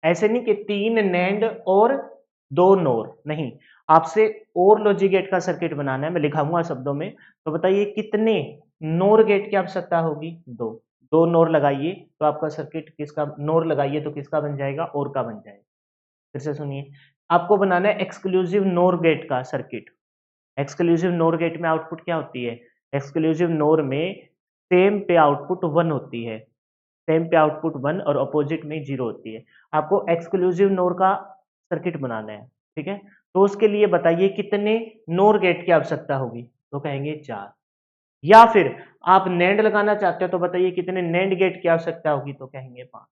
A: ऐसे नहीं कि 3 नैंड और 2 नोर, नहीं। आपसे और लॉजिक गेट का सर्किट बनाना है, मैं लिखाऊंगा शब्दों में। तो बताइए कितने नोर गेट की आवश्यकता होगी? 2। 2 नोर लगाइए तो आपका सर्किट किसका? नोर लगाइए तो किसका बन जाएगा? और का बन जाएगा। फिर से सुनिए, आपको बनाना है एक्सक्लूसिव नोर गेट का सर्किट। एक्सक्लूसिव नोर गेट में आउटपुट क्या होती है? एक्सक्लूसिव नोर में सेम पे आउटपुट 1 होती है। सेम पे आउटपुट 1 और अपोजिट में 0 होती है। आपको एक्सक्लूसिव नोर का सर्किट बनाना है, ठीक है? तो उसके लिए बताइए कितने नोर गेट की आवश्यकता होगी? तो कहेंगे 4। या फिर आप नैंड लगाना चाहते हो तो बताइए कितने नैंड गेट की आवश्यकता होगी? तो कहेंगे 5।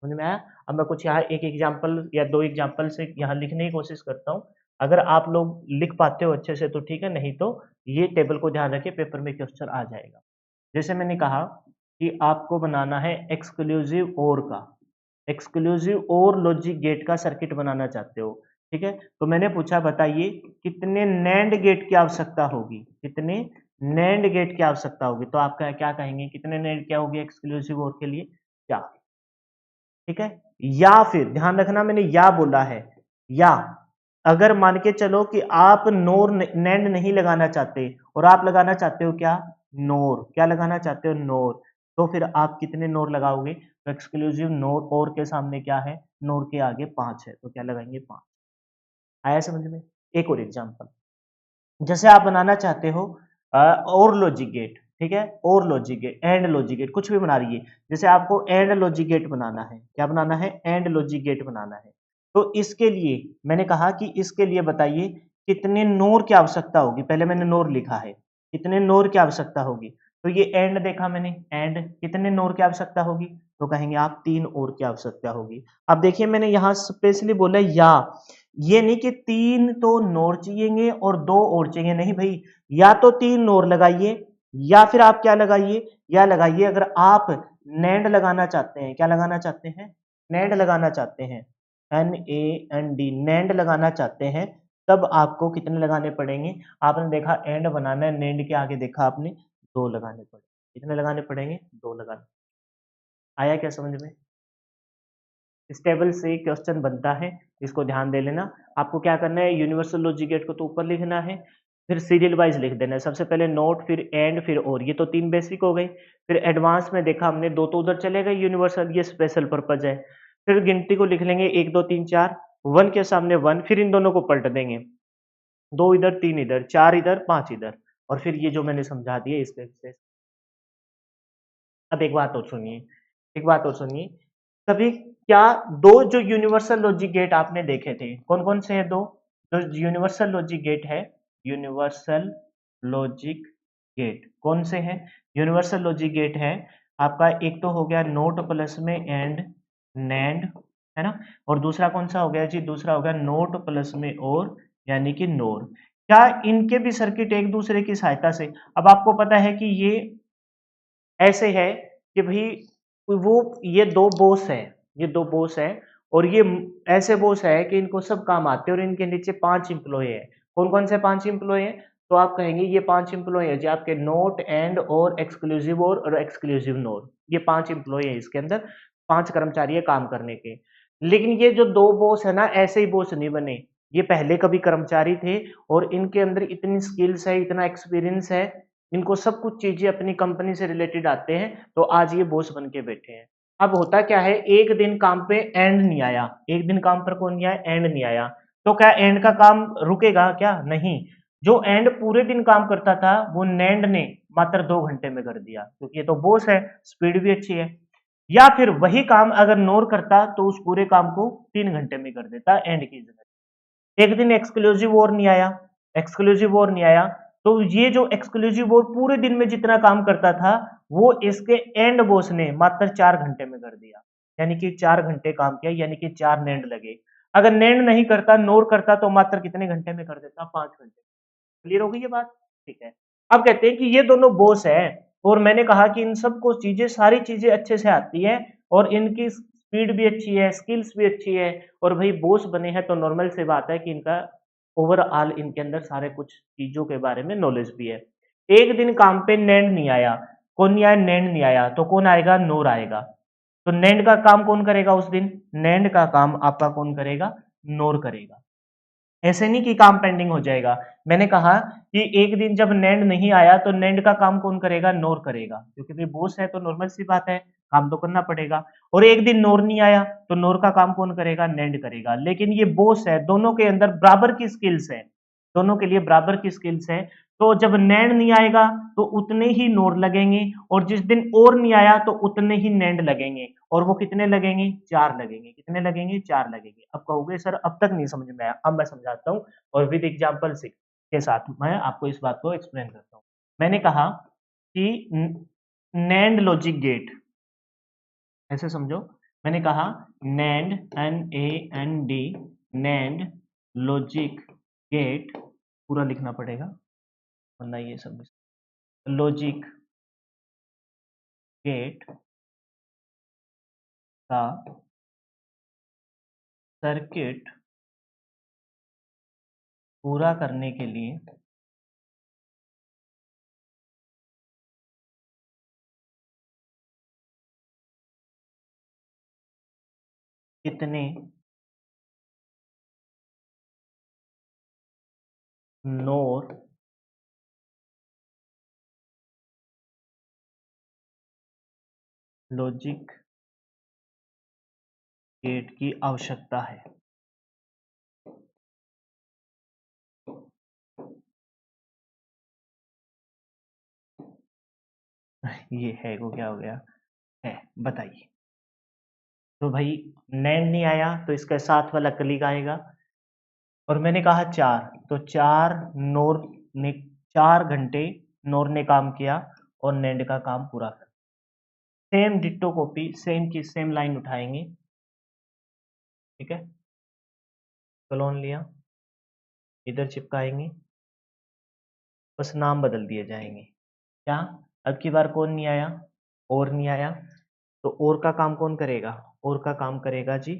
A: समझ में आया? अब मैं कुछ यहाँ एक एग्जाम्पल या 2 एग्जाम्पल से यहाँ लिखने की कोशिश करता हूँ। अगर आप लोग लिख पाते हो अच्छे से तो ठीक है, नहीं तो ये टेबल को ध्यान रखिए, पेपर में क्वेश्चन आ जाएगा। जैसे मैंने कहा कि आपको बनाना है एक्सक्लूसिव ओर का, एक्सक्लूसिव ओर लॉजिक गेट का सर्किट बनाना चाहते हो, ठीक है? तो मैंने पूछा बताइए कितने नैंड गेट की आवश्यकता होगी? कितने नैंड गेट की आवश्यकता होगी? तो आप क्या कहेंगे? कितने नैंड क्या होगी एक्सक्लूसिव ओर के लिए? 4। ठीक है? या फिर ध्यान रखना, मैंने या बोला है। या अगर मान के चलो कि आप नोर नैंड नहीं लगाना चाहते और आप लगाना चाहते हो क्या? नोर। क्या लगाना चाहते हो? नोर। तो फिर आप कितने नोर लगाओगे? तो एक्सक्लूसिव नोर और के सामने क्या है? नोर के आगे 5 है, तो क्या लगाएँगे? 5। आया समझ में? एक और एग्ज़ाम्पल, जैसे आप बनाना चाहते हो और लॉजिक गेट, ठीक है? और logic gate, AND logic gate, कुछ भी बना रही है। जैसे आपको एंड लॉजिक गेट बनाना है, क्या बनाना है? एंड लॉजिक गेट बनाना है। तो इसके लिए मैंने कहा कि इसके लिए बताइए कितने नोर की आवश्यकता होगी? पहले मैंने नोर लिखा है, कितने नोर की आवश्यकता होगी? तो ये एंड देखा मैंने, एंड कितने नोर की आवश्यकता होगी? तो कहेंगे आप 3 और की आवश्यकता होगी। अब देखिए मैंने यहाँ स्पेशली बोला या, ये नहीं कि 3 तो नोर चाहिएंगे और 2 और चाहिए, नहीं भाई, या तो 3 नोर लगाइए या फिर आप क्या लगाइए, या लगाइए अगर आप नैंड लगाना चाहते हैं, क्या लगाना चाहते हैं? नैंड लगाना चाहते हैं, NAND, नैंड लगाना चाहते हैं, तब आपको कितने लगाने पड़ेंगे? आपने देखा एंड बनाना है, नैंड के आगे देखा आपने 2 लगाने पड़ेंगे। कितने लगाने पड़ेंगे? 2 लगाने। आया क्या समझ में? इस टेबल से क्वेश्चन बनता है, इसको ध्यान दे लेना। आपको क्या करना है? यूनिवर्सल लॉजिक गेट को तो ऊपर लिखना है, फिर सीरियल वाइज लिख देना है। सबसे पहले नोट, फिर एंड, फिर और, ये तो 3 बेसिक हो गई। फिर एडवांस में देखा हमने 2 तो उधर चले गए, यूनिवर्सल ये स्पेशल पर्पज है। फिर गिनती को लिख लेंगे 1 2 3 4, 1 के सामने 1, फिर इन दोनों को पलट देंगे। 2 इधर, 3 इधर, 4 इधर, 5 इधर, और फिर ये जो मैंने समझा दिया इसके से। अब एक बात और सुनिए, एक बात और सुनिए, कभी क्या 2 जो यूनिवर्सल लॉजिक गेट आपने देखे थे, कौन-कौन से हैं 2? जो यूनिवर्सल लॉजिक गेट है, यूनिवर्सल लॉजिक गेट कौन से हैं? यूनिवर्सल लॉजिक गेट है आपका, एक तो हो गया नोट प्लस में एंड, नैंड, है ना? और दूसरा कौन-सा हो गया जी? दूसरा हो गया नोट प्लस में और, यानी कि नोर। क्या इनके भी सर्किट एक दूसरे की सहायता से, अब आपको पता है कि ये ऐसे है कि भई वो ये 2 बॉस हैं, ये 2 बॉस हैं और ये ऐसे बॉस हैं कि इनको सब काम आते हैं और इनके नीचे 5 एम्प्लॉयी हैं। कौन-कौन से 5 एम्प्लॉयी हैं? तो आप कहेंगे ये 5 एम्प्लॉयी हैं जी आपके नोट, एंड और एक्सक्लूसिव और एक्सक्लूसिव नोर। ये 5 एम्प्लॉयी हैं इसके अंदर, 5 कर्मचारी हैं काम करने के। लेकिन ये जो 2 बॉस है ना, ऐसे ही बॉस नहीं बने। ये पहले कभी कर्मचारी थे और इनके अंदर इतनी स्किल्स है, इतना एक्सपीरियंस है, इनको सब कुछ चीज़ें अपनी कंपनी से रिलेटेड आते हैं, तो आज ये बॉस बन के बैठे हैं। अब होता क्या है, एक दिन काम पे एंड नहीं आया, एक दिन काम पर कौन नहीं आया? एंड नहीं आया। तो क्या एंड का काम रुकेगा क्या? नहीं। जो एंड पूरे दिन काम करता था, वो नैंड ने मात्र 2 घंटे में कर दिया, क्योंकि ये तो बॉस है, स्पीड भी अच्छी है। या फिर वही काम अगर नोर करता, तो उस पूरे काम को 3 घंटे में कर देता एंड की जगह। एक दिन एक्सक्लूसिव और नहीं आया, एक्सक्लूसिव और नहीं आया, तो ये जो एक्सक्लूसिव और पूरे दिन में जितना काम करता था, वो इसके एंड बॉस ने मात्र 4 घंटे में कर दिया। यानी कि 4 घंटे काम किया, यानी कि 4 नैंड लगे। अगर नैंड नहीं करता, नोर करता, तो मात्र कितने घंटे में कर देता? 5 घंटे। क्लियर हो गई ये बात? ठीक है। अब कहते हैं कि ये दोनों बॉस हैं और मैंने कहा कि इन सबको चीजें, सारी चीजें अच्छे से आती है और इनकी स्पीड भी अच्छी है, स्किल्स भी अच्छी है, और भाई बॉस बने हैं तो नॉर्मल सी बात है कि इनका ओवरऑल इनके अंदर सारे कुछ चीजों के बारे में नॉलेज भी है। एक दिन काम पे नैंड नहीं आया, कौन नहीं आया? नैंड नहीं आया, तो कौन आएगा? नोर आएगा। तो नैंड का काम कौन करेगा उस दिन? नैंड का काम आपका कौन करेगा? नोर करेगा। ऐसे नहीं कि काम पेंडिंग हो जाएगा। मैंने कहा कि एक दिन जब नैंड नहीं आया तो नैंड का काम कौन करेगा? नोर करेगा, क्योंकि भाई बॉस है तो नॉर्मल सी बात है, काम तो करना पड़ेगा। और एक दिन नोर नहीं आया तो नोर का काम कौन करेगा? नैंड करेगा। लेकिन ये बॉस है, दोनों के अंदर बराबर की स्किल्स है, दोनों के लिए बराबर की स्किल्स है। तो जब नैंड नहीं आएगा तो उतने ही नोर लगेंगे, और जिस दिन और नहीं आया तो उतने ही नैंड लगेंगे, और वो कितने लगेंगे? 4 लगेंगे। कितने लगेंगे? 4 लगेंगे। अब कहोगे सर अब तक नहीं समझ में आया, अब मैं समझाता हूँ और विद एग्जांपल से के साथ मैं आपको इस बात को एक्सप्लेन करता हूँ। मैंने कहा कि नैंड लॉजिक गेट, ऐसे समझो, मैंने कहा NAND, NAND, NAND logic gate, पूरा लिखना पड़ेगा वरना ये सब लॉजिक गेट का सर्किट पूरा करने के लिए कितने नोर लॉजिक गेट की आवश्यकता है। ये है को क्या हो गया है, बताइए। तो भाई नैंड नहीं आया तो इसका साथ वाला क्लिक आएगा, और मैंने कहा 4, तो 4 नोर ने 4 घंटे नोर ने काम किया और नैंड का काम पूरा कर। सेम डिट्टो कॉपी, सेम की सेम लाइन उठाएंगे, ठीक है, क्लोन लिया, इधर चिपकाएंगे, बस नाम बदल दिए जाएंगे। क्या अब की बार कौन नहीं आया, और नहीं आया, तो और का काम कौन करेगा, और का काम करेगा जी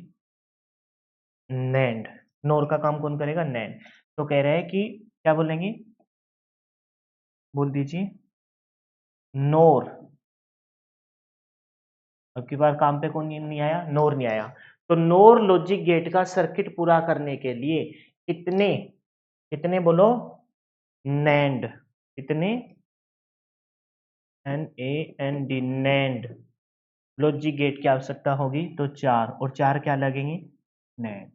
A: नैंड, नोर का काम कौन करेगा, नैंड। तो कह रहे हैं कि क्या बोलेंगे, बोल दीजिए नोर। अब की बार काम पे कौन नहीं आया, नोर नहीं आया। तो नोर लॉजिक गेट का सर्किट पूरा करने के लिए कितने, कितने बोलो, नैंड, कितने, N A N D, NAND logic gate की आवश्यकता होगी, तो 4, और 4 क्या लगेंगे, नैंड।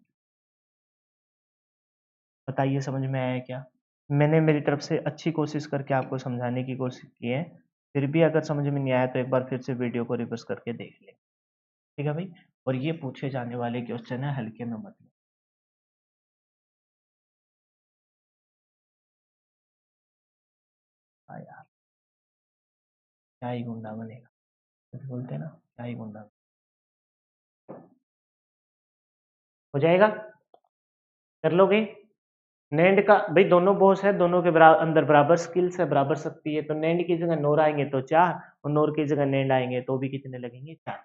A: बताइए समझ में आया क्या। मैंने मेरी तरफ से अच्छी कोशिश करके आपको समझाने की कोशिश की है, फिर भी अगर समझ में नहीं आया तो एक बार फिर से वीडियो को रिवर्स करके देख लें, ठीक है भाई। और ये पूछे जाने वाले क्वेश्चन है, हल्के में मतलब। हाँ यार, क्या ही गुंडा बनेगा, कुछ बोलते हैं ना, क्या ही गुंडा हो जाएगा, कर लोगे। नैंड का भाई दोनों बॉस है, दोनों के अंदर बराबर स्किल्स है, बराबर शक्ति है, तो नैंड की जगह नोर आएंगे तो 4, और नोर की जगह नैंड आएंगे तो भी कितने लगेंगे, 4।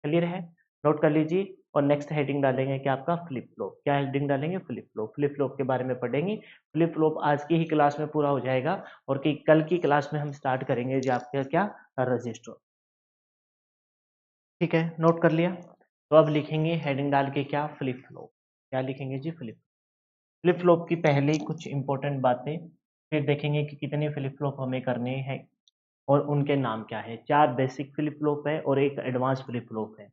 A: क्लियर है, नोट कर लीजिए। और नेक्स्ट हेडिंग डालेंगे क्या आपका, फ्लिप फ्लॉप। क्या हेडिंग डालेंगे, फ्लिप फ्लॉप। फ्लिप फ्लॉप के बारे में पढ़ेंगे। फ्लिप फ्लॉप आज की ही क्लास में पूरा हो जाएगा, और कि कल की क्लास में हम स्टार्ट करेंगे जो आपका क्या, रजिस्टर। ठीक है, नोट कर लिया। तो अब लिखेंगे हेडिंग डाल के क्या, फ्लिप फ्लॉप। क्या लिखेंगे जी, फ्लिप फ्लिप फ्लॉप की पहले कुछ इंपॉर्टेंट बातें, फिर देखेंगे कि कितने फ्लिप फ्लॉप हमें करने हैं और उनके नाम क्या है। 4 बेसिक फ्लिप फ्लॉप है और एक एडवांस फ्लिप फ्लॉप है।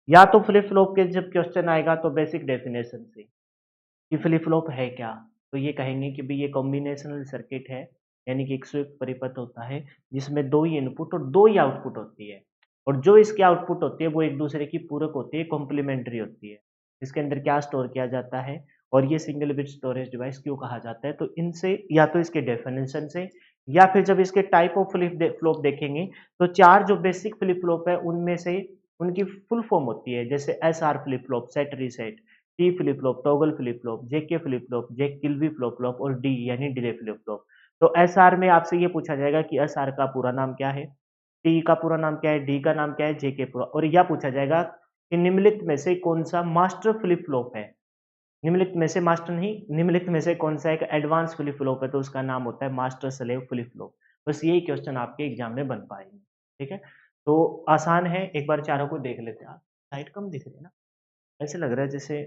A: या तो फ्लिप फ्लॉप के जब क्वेश्चन आएगा तो बेसिक डेफिनेशन से कि फ्लिप फ्लॉप है क्या, तो ये कहेंगे कि भाई ये कॉम्बिनेशनल सर्किट है, यानी कि एक संयुक्त परिपथ होता है जिसमें 2 ही इनपुट और 2 ही आउटपुट होती है, और जो इसकी आउटपुट होती है वो एक दूसरे की पूरक होती है, कॉम्प्लीमेंट्री होती है। इसके अंदर क्या स्टोर किया जाता है, और ये सिंगल बिट स्टोरेज डिवाइस क्यों कहा जाता है, तो इनसे या तो इसके डेफिनेशन से, या फिर जब इसके टाइप ऑफ फ्लिप फ्लॉप देखेंगे, तो 4 जो बेसिक फ्लिप फ्लॉप है उनमें से उनकी फुल फॉर्म होती है, जैसे S R flip flop, set reset, T flip flop, toggle flip flop, JK flip flop, Jack Kilby flip flop, और डी यानी डिले फ्लिप फ्लॉप। तो एसआर में आपसे ये पूछा जाएगा कि एसआर का पूरा नाम क्या है, टी का पूरा नाम क्या है, डी का नाम क्या है, जेके पूरा, और यह पूछा जाएगा कि निम्नलिखित में से कौन सा मास्टर फ्लिप फ्लॉप है। निम्नलिखित में से मास्टर नहीं, निम्नलिखित में से कौन सा एक एडवांस फ्लिप फ्लॉप है, तो उसका नाम होता है मास्टर स्लेव फ्लिप फ्लॉप। बस यही क्वेश्चन आपके एग्जाम में बन पाएंगे, ठीक है। तो आसान है, एक बार चारों को देख लेते हैं। साइड कम दिख रही है ना, ऐसे लग रहा है जैसे,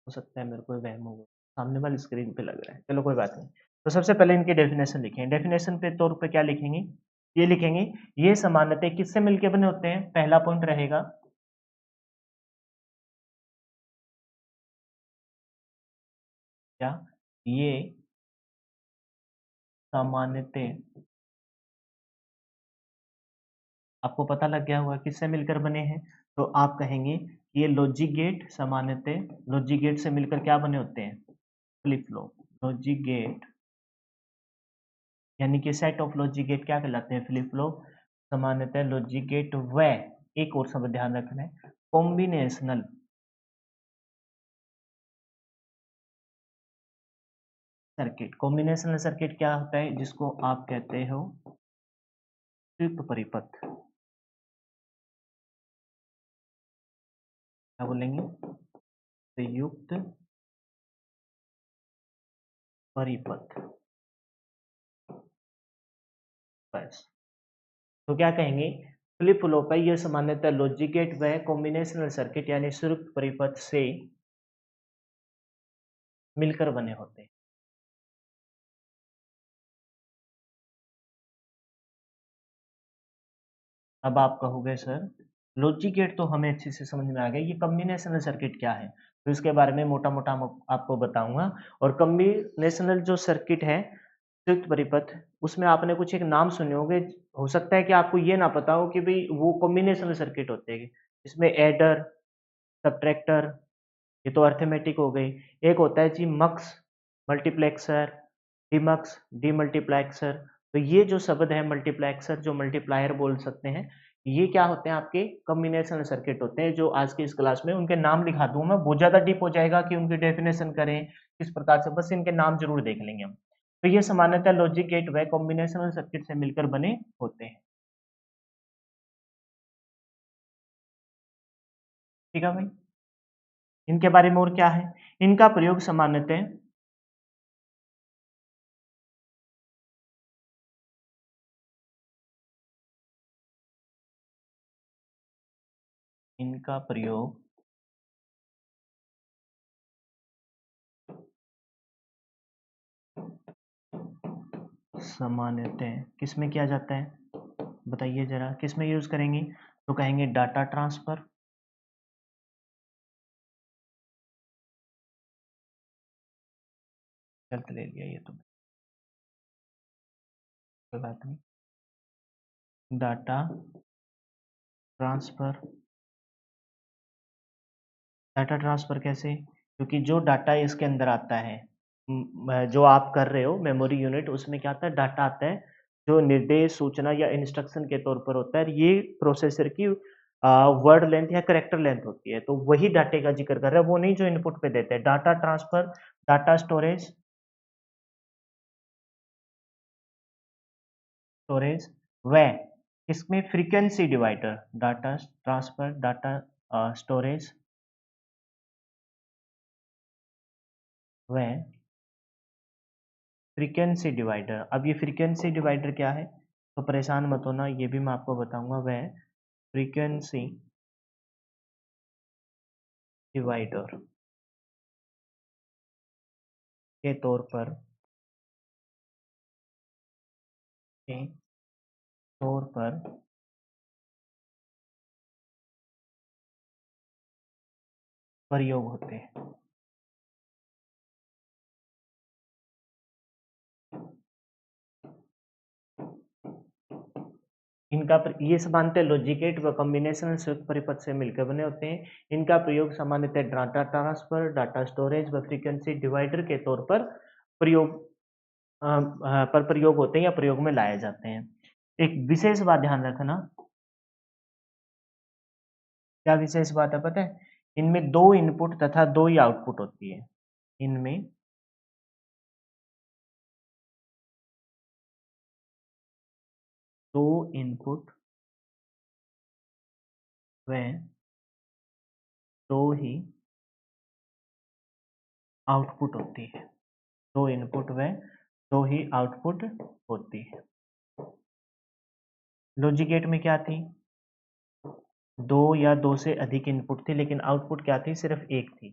A: हो सकता है मेरे को वहम होगा, सामने वाली स्क्रीन पे लग रहा है, चलो कोई बात नहीं। तो सबसे पहले इनकी डेफिनेशन लिखें। डेफिनेशन पे तौर पे क्या लिखेंगे, ये लिखेंगे, ये समानताएं किससे मिलके बने होते हैं, पहला पॉइंट रहेगा, क्या, ये सामान्यतः, आपको पता लग गया होगा किससे मिलकर बने हैं, तो आप कहेंगे कि ये लॉजिक गेट सामान्यतः, लॉजिक गेट से मिलकर क्या बने होते हैं, फ्लिप फ्लॉप। लॉजिक गेट यानी कि सेट ऑफ लॉजिक गेट क्या कहलाते हैं, फ्लिप फ्लॉप। सामान्यतः लॉजिक गेट व, एक और शब्द ध्यान रखना है, कॉम्बिनेशनल सर्किट। कॉम्बिनेशनल सर्किट क्या होता है, जिसको आप कहते हो संयुक्त परिपथ, क्या बोलेंगे, संयुक्त परिपथ, बस। तो क्या कहेंगे, फ्लिप फ्लॉप है, ये सामान्यतः लॉजिक गेट व कॉम्बिनेशनल सर्किट यानी संयुक्त परिपथ से मिलकर बने होते हैं। अब आप कहोगे सर लॉजिक गेट तो हमें अच्छे से समझ में आ गया, ये कॉम्बिनेशनल सर्किट क्या है? तो इसके बारे में मोटा-मोटा आपको बताऊँगा। और कॉम्बिनेशनल जो सर्किट है, संयुक्त परिपथ, उसमें आपने कुछ एक नाम सुने होंगे, हो सकता है कि आपको ये ना पता हो कि भई वो कॉम्बिनेशनल सर्किट होते हैं। इसमें एडर, सबट्रैक्टर, ये तो अरिथमेटिक हो गई। एक होता है जी मक्स, मल्टीप्लेक्सर, डीमक्स, डीमल्टीप्लेक्सर। तो ये जो शब्द है मल्टीप्लेक्सर, जो मल्टीप्लायर बोल सकते हैं, ये क्या होते हैं आपके कॉम्बिनेशनल सर्किट होते हैं, जो आज की इस क्लास में उनके नाम लिखा दूँ मैं, बहुत ज़्यादा डीप हो जाएगा कि उनकी डेफिनेशन करें, किस प्रकार से, बस इनके नाम ज़रूर देख लेंगे हम। तो ये सामान्यतः लॉजिक गेट व कॉम्बिनेशनल सर्किट से मिलकर बने होते हैं। ठीक है भाई? इनके बारे में और क्या है? इनका प्रयोग सामान्यतः इनका प्रयोग सामान्यतः किसमें किया जाता है? बताइए ज़रा, किसमें यूज़ करेंगे? तो कहेंगे डाटा ट्रांसफ़र, गलत ले लिया ये तो, कोई बात नहीं। डाटा ट्रांसफ़र, डाटा ट्रांसफ़र कैसे? क्योंकि जो डाटा इसके अंदर आता है, जो आप कर रहे हो मेमोरी यूनिट, उसमें क्या आता है? डाटा आता है, जो निर्देश, सूचना या इंस्ट्रक्शन के तौर पर होता है। ये प्रोसेसर की वर्ड लेंथ या कैरेक्टर लेंथ होती है, तो वही डाटे का ज़िक्र कर रहा है, वो नहीं जो इनपुट पे देते हैं। डाटा ट्रांसफ़र, डाटा स्टोरेज व इसमें frequency divider, data transfer, data storage व फ्रीक्वेंसी डिवाइडर। अब ये फ्रीक्वेंसी डिवाइडर क्या है? तो परेशान मत होना, ये भी मैं आपको बताऊंगा। वह फ्रीक्वेंसी डिवाइडर के तौर पर के तौर पर प्रयोग होते हैं। ये समानतः लॉजिक गेट व कॉम्बिनेशनल संयुक्त परिपथ से मिलकर बने होते हैं। इनका प्रयोग सामान्यतः डाटा ट्रांसफर, डाटा स्टोरेज व फ्रीक्वेंसी डिवाइडर के तौर पर प्रयोग पर प्रयोग होते हैं या प्रयोग में लाए जाते हैं। एक विशेष बात ध्यान रखना, क्या विशेष बात है पता है? इनमें 2 इनपुट तथा 2 ही आउटपुट होती है। इनमें 2 इनपुट व 2 ही आउटपुट होती है। 2 इनपुट व 2 ही आउटपुट होती है। लॉजिक गेट में क्या थी? 2 या 2 से अधिक इनपुट थी, लेकिन आउटपुट क्या थी? सिर्फ 1 थी।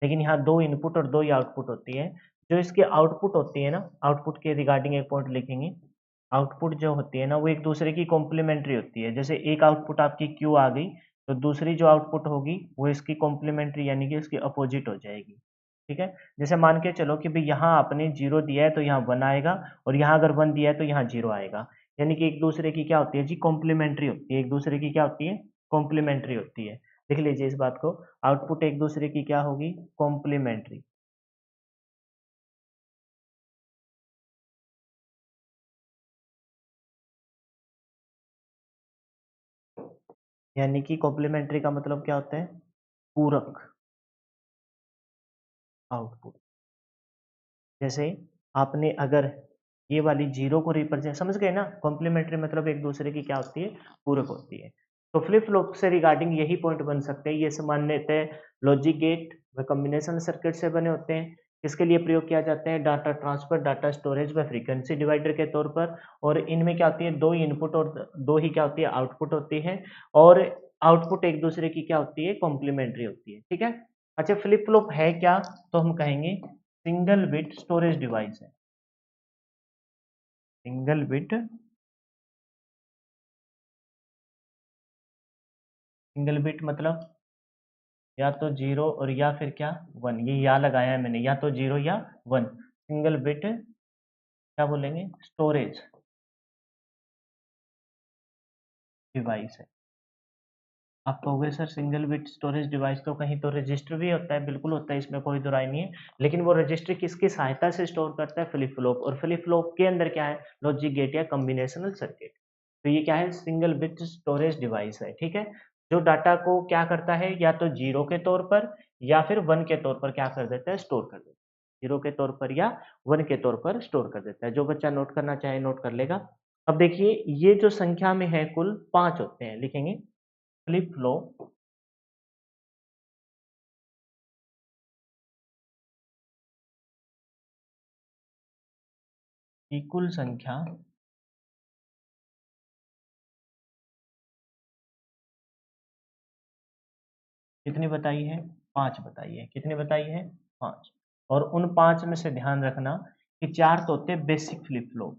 A: लेकिन यहाँ 2 इनपुट और 2 ही आउटपुट होती है। जो इसकी आउटपुट होती है ना, आउटपुट के रिगार्डिंग एक पॉइंट लिखेंगे। आउटपुट जो होती है ना, वो एक दूसरे की कॉम्प्लीमेंट्री होती है। जैसे एक आउटपुट आपकी क्यू आ गई, तो दूसरी जो आउटपुट होगी वो इसकी कॉम्प्लीमेंट्री यानी कि इसकी अपोजिट हो जाएगी। ठीक है? जैसे मान के चलो कि भाई यहाँ आपने 0 दिया है तो यहाँ 1 आएगा, और यहाँ अगर 1 दिया है तो यहाँ 0 आएगा। यानी कि एक दूसरे की क्या होती है जी? कॉम्प्लीमेंट्री होती है। एक दूसरे की क्या होती है? कॉम्प्लीमेंट्री होती है। लिख लीजिए इस बात को, आउटपुट एक दूसरे की क्या होगी? कॉम्प्लीमेंट्री। यानी कि कॉम्प्लीमेंट्री का मतलब क्या होता है? पूरक आउटपुट। जैसे आपने अगर ये वाली जीरो को रिप्रेजेंट, समझ गए ना? कॉम्प्लीमेंट्री मतलब एक दूसरे की क्या होती है? पूरक होती है। तो फ्लिप फ्लॉप से रिगार्डिंग यही पॉइंट बन सकते हैं। ये सामान्यतः लॉजिक गेट व कॉम्बिनेशन सर्किट से बने होते हैं। इसके लिए प्रयोग किया जाते हैं डाटा ट्रांसफर, डाटा स्टोरेज व फ्रीक्वेंसी डिवाइडर के तौर पर। और इनमें क्या होती है? 2 इनपुट और 2 ही क्या होती है? आउटपुट होती है। और आउटपुट एक दूसरे की क्या होती है? कॉम्प्लीमेंट्री होती है। ठीक है? अच्छा, फ्लिप फ्लॉप है क्या? तो हम कहेंगे सिंगल बिट स्टोरेज डिवाइस है। सिंगल बिट सिंगल बिट मतलब या तो जीरो और या फिर क्या वन, ये या लगाया है मैंने, या तो जीरो या वन। सिंगल बिट क्या बोलेंगे, स्टोरेज डिवाइस है। आप कहोगे sir single bit storage device तो कहीं तो रजिस्टर भी होता है, बिल्कुल होता है, इसमें कोई दो राय नहीं है, लेकिन वो रजिस्टर किसकी सहायता से स्टोर करता है, फ्लिप फ्लॉप, और फ्लिप फ्लॉप के अंदर क्या है, लॉजिक गेट या कॉम्बिनेशनल सर्किट। तो ये क्या है, सिंगल बिट स्टोरेज डिवाइस है, ठीक है, जो डाटा को क्या करता है, या तो जीरो के तौर पर या फिर वन के तौर पर क्या कर देता है, स्टोर कर देता है, जीरो के तौर पर या वन के तौर पर स्टोर कर देता है। जो बच्चा नोट करना चाहे नोट कर लेगा। अब देखिए ये जो संख्या में है कुल 5 होते हैं, लिखेंगे फ्लिप फ्लॉप की कुल संख्या कितनी बताई है, 5 बताई है, कितनी बताई है, 5। और उन 5 में से ध्यान रखना कि 4 तो होते हैं basic flip flop,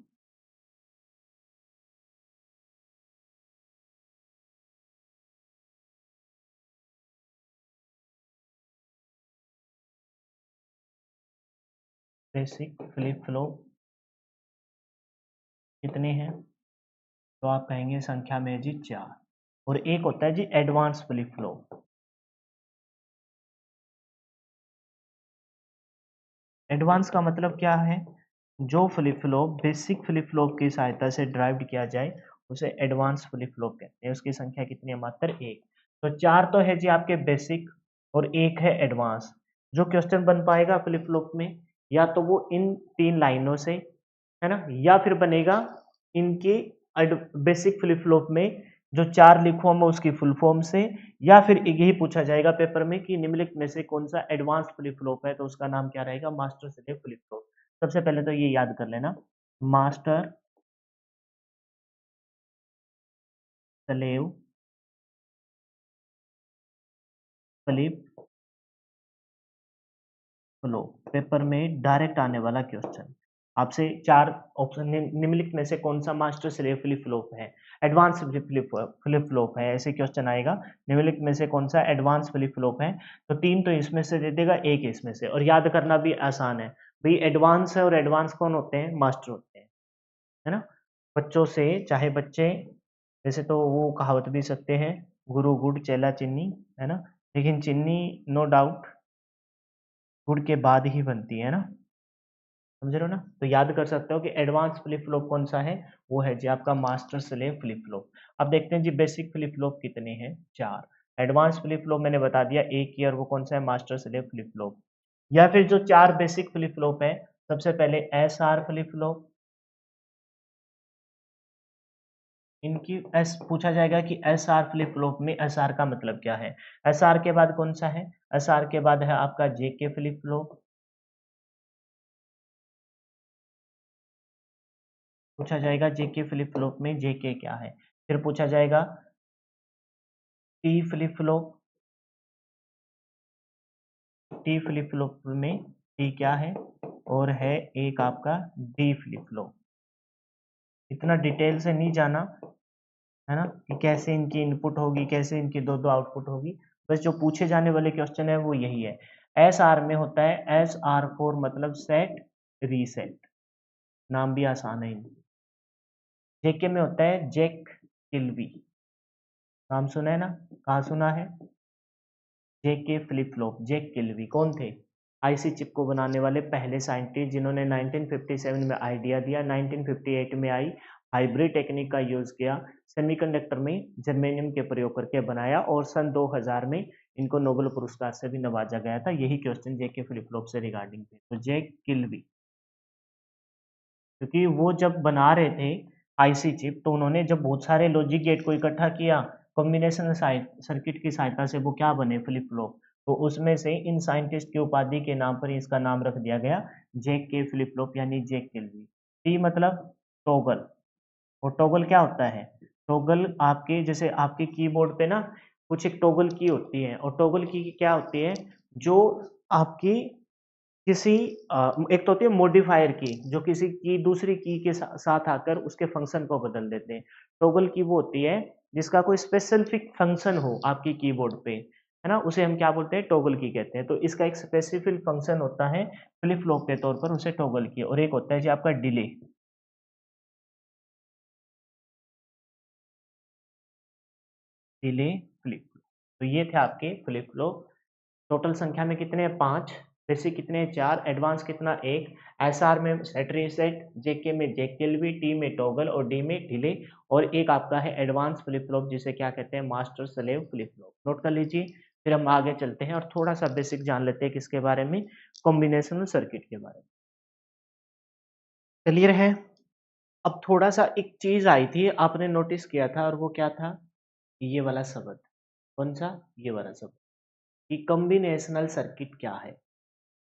A: basic flip flop कितने हैं, तो आप कहेंगे संख्या में है जी 4। और एक होता है जी एडवांस फ्लिप फ्लॉप। एडवांस का मतलब क्या है, जो flip flop basic flip flop की सहायता से ड्राइव किया जाए उसे एडवांस फ्लिप फ्लॉप कहते हैं। उसकी संख्या कितनी है, मात्र एक। तो 4 तो है जी आपके बेसिक और एक है एडवांस। जो क्वेश्चन बन पाएगा फ्लिप फ्लॉप में, या तो वो इन 3 लाइनों से, है ना, या फिर बनेगा इनके बेसिक फ्लिप फ्लॉप में जो 4 लिखूँ मैं उसकी फुल फॉर्म से, या फिर यही पूछा जाएगा पेपर में कि निम्नलिखित में से कौन सा एडवांस फ्लिप फ्लॉप है, तो उसका नाम क्या रहेगा, मास्टर स्लेव फ्लिप फ्लॉप। सबसे पहले तो ये याद कर लेना, master slave flip flop, paper में डायरेक्ट आने वाला क्वेश्चन। आपसे 4 ऑप्शन निम्नलिखित में से कौन सा मास्टर स्लेव फ्लिप फ्लॉप है, एडवांस फ्लिप फ्लॉप है, ऐसे क्वेश्चन आएगा। निम्नलिखित में से कौन सा एडवांस फ्लिप फ्लॉप है, तो 3 तो इसमें से दे देगा, एक इसमें से, और याद करना भी आसान है भाई, एडवांस है और एडवांस कौन होते हैं, मास्टर होते हैं, है ना। बच्चों से चाहे बच्चे, वैसे तो वो कहावत भी सकते हैं, गुरु गुड़ चेला चीनी, है ना, लेकिन चीनी नो डाउट गुड़ के बाद ही बनती है ना, समझ रहे हो ना। तो याद कर सकते हो कि एडवांस फ्लिप फ्लॉप कौन सा है, वो है जी आपका मास्टर स्लेव फ्लिप फ्लॉप। अब देखते हैं जी बेसिक फ्लिप फ्लॉप कितने हैं, 4। एडवांस फ्लिप फ्लॉप मैंने बता दिया एक ही, और वो कौन सा है, मास्टर स्लेव फ्लिप फ्लॉप। या फिर जो 4 बेसिक फ्लिप फ्लॉप है, सबसे पहले एस आर फ्लिप फ्लॉप, इनकी एस पूछा जाएगा कि एस आर फ्लिप फ्लॉप में एस आर का मतलब क्या है। एस आर के बाद कौन सा है, एस आर के बाद है आपका जे के फ्लिप फ्लॉप, पूछा जाएगा जेके फ्लिप फ्लॉप में जेके क्या है। फिर पूछा जाएगा T flip flop, T flip flop में टी क्या है, और है एक आपका डी फ्लिप फ्लॉप। इतना डिटेल से नहीं जाना, है ना, कि कैसे इनकी इनपुट होगी, कैसे इनकी दो दो आउटपुट होगी, बस जो पूछे जाने वाले क्वेश्चन है वो यही है। एस आर में होता है एस आर फोर, मतलब सेट रीसेट, नाम भी आसान है। जेके में होता है जेक किल्वी, नाम सुना है ना, कहाँ सुना है, जेके फ्लिप फ्लॉप। जेक किल्वी कौन थे, आईसी चिप को बनाने वाले पहले साइंटिस्ट, जिन्होंने 1957 में आइडिया दिया, 1958 में आई हाइब्रिड टेक्निक का यूज किया, सेमीकंडक्टर में जर्मेनियम के प्रयोग करके बनाया, और सन 2000 में इनको नोबेल पुरस्कार से भी नवाजा गया था। यही क्वेश्चन जेके फ्लिप फ्लॉप से रिगार्डिंग थे। तो जेक किल्वी, क्योंकि वो जब बना रहे थे आईसी चिप, तो उन्होंने जब बहुत सारे लॉजिक गेट को इकट्ठा किया, कॉम्बिनेशन सर्किट की सहायता से वो क्या बने, फ्लिप फ्लॉप। तो उसमें से इन साइंटिस्ट की उपाधि के नाम पर इसका नाम रख दिया गया जेक के फ्लिप फ्लॉप, यानी जेक किल्वी। टी मतलब टॉगल, और टॉगल क्या होता है, टॉगल आपके जैसे आपके कीबोर्ड पे ना कुछ एक टॉगल की होती है, और टॉगल की क्या होती है, जो आपकी किसी एक तो होती है मॉडिफायर की, जो किसी की दूसरी की के साथ आकर उसके फंक्शन को बदल देते हैं। टॉगल की वो होती है जिसका कोई स्पेसिफिक फंक्शन हो आपकी कीबोर्ड पे, है ना? उसे हम क्या बोलते हैं? टॉगल की कहते हैं। तो इसका एक स्पेसिफिक फंक्शन होता है फ्लिप फ्लॉप के तौर पर, उसे टॉगल की। और एक होता है जी आपका डिले, डिले फ्लिप फ्लॉप। तो ये थे आपके फ्लिप फ्लॉप। टोटल संख्या में कितने हैं? 5। बेसिक कितने हैं? 4। एडवांस कितना? 1। एसआर में सेट रीसेट, जेके में जैक किलबी, टी में टॉगल और डी में डिले। और एक आपका है एडवांस फ्लिप फ्लॉप जिसे क्या कहते हैं? Master slave flip flop. Note कर लीजिए। फिर हम आगे चलते हैं और थोड़ा सा बेसिक जान लेते हैं किसके बारे में? कॉम्बिनेशनल सर्किट के बारे में। क्लियर है? अब थोड़ा सा एक चीज आई थी, आपने नोटिस किया था, और वो क्या था? ये वाला शब्द। कौन सा? ये वाला शब्द, कि कॉम्बिनेशनल सर्किट क्या है।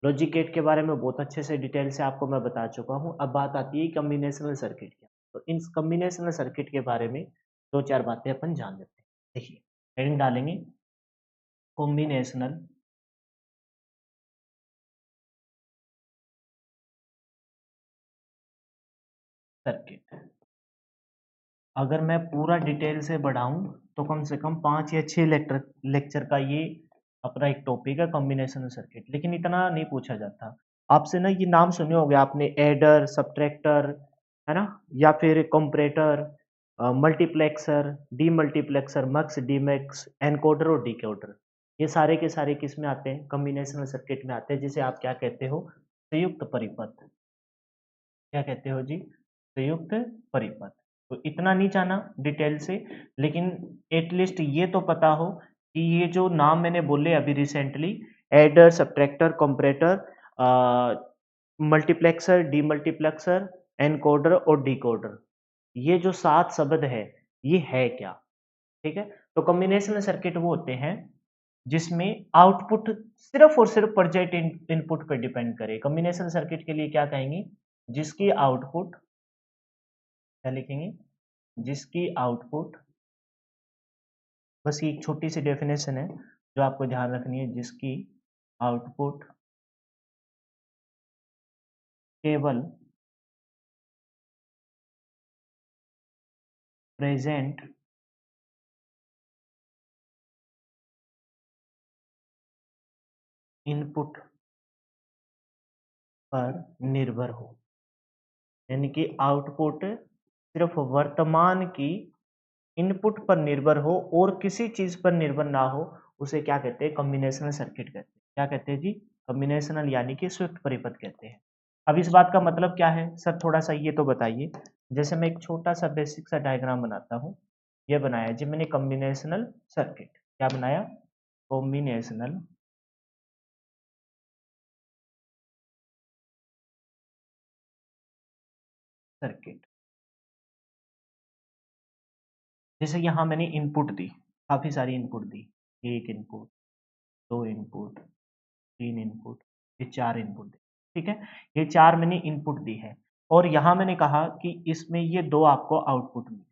A: लॉजिक गेट के बारे में बहुत अच्छे से डिटेल से आपको मैं बता चुका हूँ। अब बात आती है कॉम्बिनेशनल सर्किट की। तो इन कॉम्बिनेशनल सर्किट के बारे में 2-4 बातें अपन जान लेते हैं। देखिए, हेडिंग डालेंगे कॉम्बिनेशनल सर्किट। अगर मैं पूरा डिटेल से बढ़ाऊँ तो कम से कम 5 या 6 लेक्चर का ये अपना एक टॉपिक है कॉम्बिनेशनल सर्किट, लेकिन इतना नहीं पूछा जाता। आपसे ना ये नाम सुने होंगे आपने, एडर, सब्ट्रैक्टर, है ना? या फिर comparator, multiplexer, demultiplexer, mux, demux, encoder और डिकोडर। ये सारे के सारे किस में आते हैं? कॉम्बिनेशनल सर्किट में आते हैं, जिसे आप क्या कहते हो? संयुक्त परिपथ। क्या कहते हो जी? संयुक्त परिपथ। तो इतना नहीं जाना डिटेल से, लेकिन एटलीस्ट ये तो पता हो कि ये जो नाम मैंने बोले अभी recently, adder, subtractor, comparator, multiplexer, demultiplexer, encoder और डिकोडर, ये जो 7 शब्द है, ये है क्या? ठीक है? तो कॉम्बिनेशनल सर्किट वो होते हैं जिसमें आउटपुट सिर्फ और सिर्फ प्रेजेंट इनपुट पर डिपेंड करे। कॉम्बिनेशनल सर्किट के लिए क्या कहेंगे? जिसकी आउटपुट, क्या लिखेंगे? जिसकी आउटपुट, बस ये एक छोटी सी डेफिनेशन है जो आपको ध्यान रखनी है। जिसकी आउटपुट केवल प्रेजेंट इनपुट पर निर्भर हो, यानी कि आउटपुट सिर्फ वर्तमान की इनपुट पर निर्भर हो और किसी चीज पर निर्भर ना हो, उसे क्या कहते हैं? कॉम्बिनेशनल सर्किट कहते हैं। क्या कहते हैं जी? कॉम्बिनेशनल, यानी कि स्विफ्ट परिपथ कहते हैं। अब इस बात का मतलब क्या है सर? थोड़ा सा ये तो बताइए। जैसे मैं एक छोटा सा बेसिक सा डायग्राम बनाता हूँ। ये बनाया जी मैंने कॉम्बिनेशनल सर्किट। क्या बनाया? Combinational circuit. जैसे यहाँ मैंने इनपुट दी, काफी सारी इनपुट दी। एक इनपुट, दो इनपुट, तीन इनपुट, ये चार इनपुट दी। ठीक है? ये चार मैंने इनपुट दी है, और यहाँ मैंने कहा कि इसमें ये दो आपको आउटपुट मिले।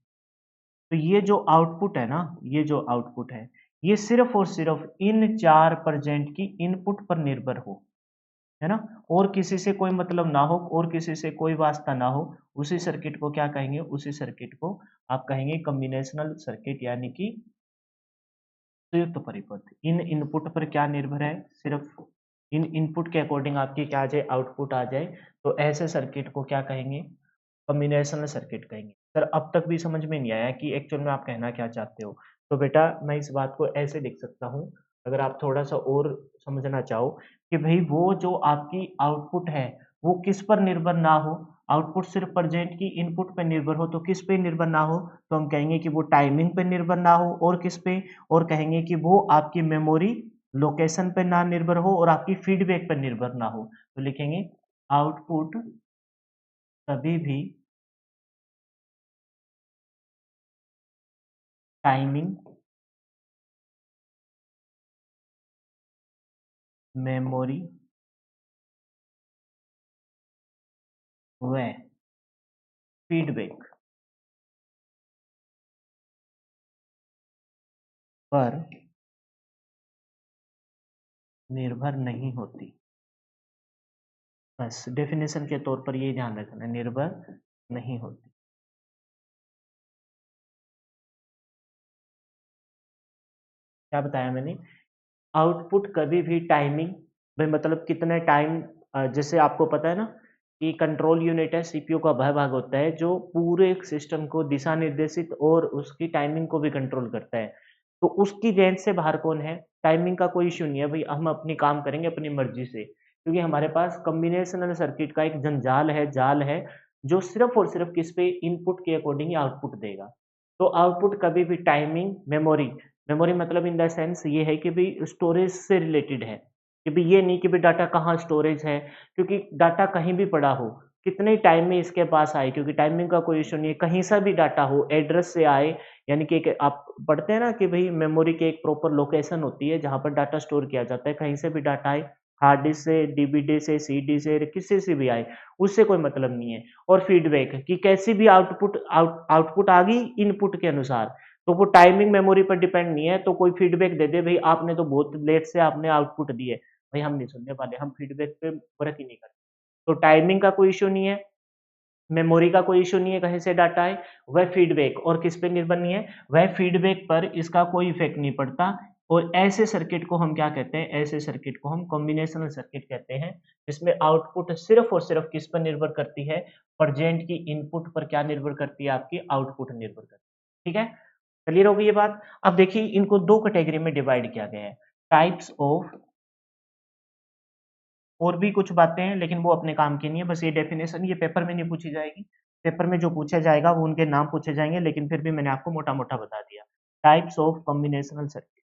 A: तो ये जो आउटपुट है ना, ये जो आउटपुट है, ये सिर्फ और सिर्फ इन चार परसेंट की इनपुट पर निर्भर हो, है ना? और किसी से कोई मतलब ना हो, और किसी से कोई वास्ता ना हो, उसी सर्किट को क्या कहेंगे? उसी सर्किट को आप कहेंगे कॉम्बिनेशनल सर्किट, यानी कि संयुक्त परिपथ। इन इनपुट पर क्या निर्भर है? सिर्फ इन इनपुट के अकॉर्डिंग आपकी क्या आ जाए? आउटपुट आ जाए। तो ऐसे सर्किट को क्या कहेंगे? कॉम्बिनेशनल सर्किट कहेंगे। सर अब तक भी समझ में नहीं आया कि एक्चुअल में आप कहना क्या चाहते हो? तो बेटा मैं इस बात को ऐसे लिख सकता हूँ, अगर आप थोड़ा-सा और समझना चाहो, कि भई वो जो आपकी आउटपुट है, वो किस पर निर्भर ना हो, आउटपुट सिर्फ प्रेजेंट की इनपुट पे निर्भर हो, तो किस पे निर्भर ना हो? तो हम कहेंगे कि वो टाइमिंग पे निर्भर ना हो, और किस पे? और कहेंगे कि वो आपकी मेमोरी लोकेशन पे ना निर्भर हो, और आपकी फीडबैक पर निर्भर ना हो। तो लिखेंगे आउटपुट कभी भी टाइमिंग, मेमोरी व फीडबैक पर निर्भर नहीं होती। बस डेफिनेशन के तौर पर ये ध्यान रखना, निर्भर नहीं होती। क्या बताया मैंने? आउटपुट कभी भी टाइमिंग में, मतलब कितने टाइम, जैसे आपको पता है ना कि कंट्रोल यूनिट है, सीपीयू का वह भाग होता है जो पूरे सिस्टम को दिशा निर्देशित और उसकी टाइमिंग को भी कंट्रोल करता है। तो उसकी रेंज से बाहर कौन है? टाइमिंग का कोई इश्यू नहीं है भाई, हम अपनी काम करेंगे अपनी मर्जी से, क्योंकि हमारे पास कॉम्बिनेशनल सर्किट का एक जंजाल है, जाल है, जो सिर्फ और सिर्फ किस पे, इनपुट के अकॉर्डिंग ही आउटपुट देगा। तो आउटपुट कभी भी टाइमिंग, मेमोरी, मेमोरी मतलब इन द सेंस ये है कि भाई स्टोरेज से रिलेटेड है, कि भाई ये नहीं कि भाई डाटा कहाँ स्टोरेज है, क्योंकि डाटा कहीं भी पड़ा हो, कितने टाइम में इसके पास आए, क्योंकि टाइमिंग का कोई इश्यू नहीं है, कहीं सा भी डाटा हो, एड्रेस से आए, यानी कि एक आप पढ़ते हैं ना कि भाई मेमोरी की एक प्रॉपर लोकेशन होती है जहाँ पर डाटा स्टोर किया जाता है, कहीं से भी डाटा आए, हार्ड डिस्क से, डीवीडी से, सीडी से, किसी से भी आए, उससे कोई मतलब नहीं है। और फीडबैक कि कैसी भी आउटपुट आ गई इनपुट के अनुसार, तो वो टाइमिंग मेमोरी पर डिपेंड नहीं है, तो कोई फीडबैक दे दे भाई आपने तो बहुत लेट से आपने आउटपुट दी है, भाई हम नहीं सुनने वाले, हम फीडबैक पे वर्क ही नहीं करते। तो टाइमिंग का कोई इश्यू नहीं है, मेमोरी का कोई इश्यू नहीं है, कहीं से डाटा आए, वह फीडबैक, और किस पे निर्भर नहीं है, वह फीडबैक पर इसका कोई इफेक्ट नहीं पड़ता। और ऐसे सर्किट को हम क्या कहते हैं? ऐसे सर्किट को हम कॉम्बिनेशनल सर्किट कहते हैं, जिसमें आउटपुट सिर्फ और सिर्फ किस पर निर्भर करती है? प्रेजेंट की इनपुट पर क्या निर्भर करती है? आपकी आउटपुट निर्भर करती है। ठीक है, क्लियर हो गई ये बात? अब देखिए इनको दो कैटेगरी में डिवाइड किया गया है, टाइप्स ऑफ, और भी कुछ बातें हैं लेकिन वो अपने काम की नहीं है, बस ये डेफिनेशन ये पेपर में नहीं पूछी जाएगी, पेपर में जो पूछा जाएगा वो उनके नाम पूछे जाएंगे, लेकिन फिर भी मैंने आपको मोटा मोटा बता दिया। Types of combinational circuit.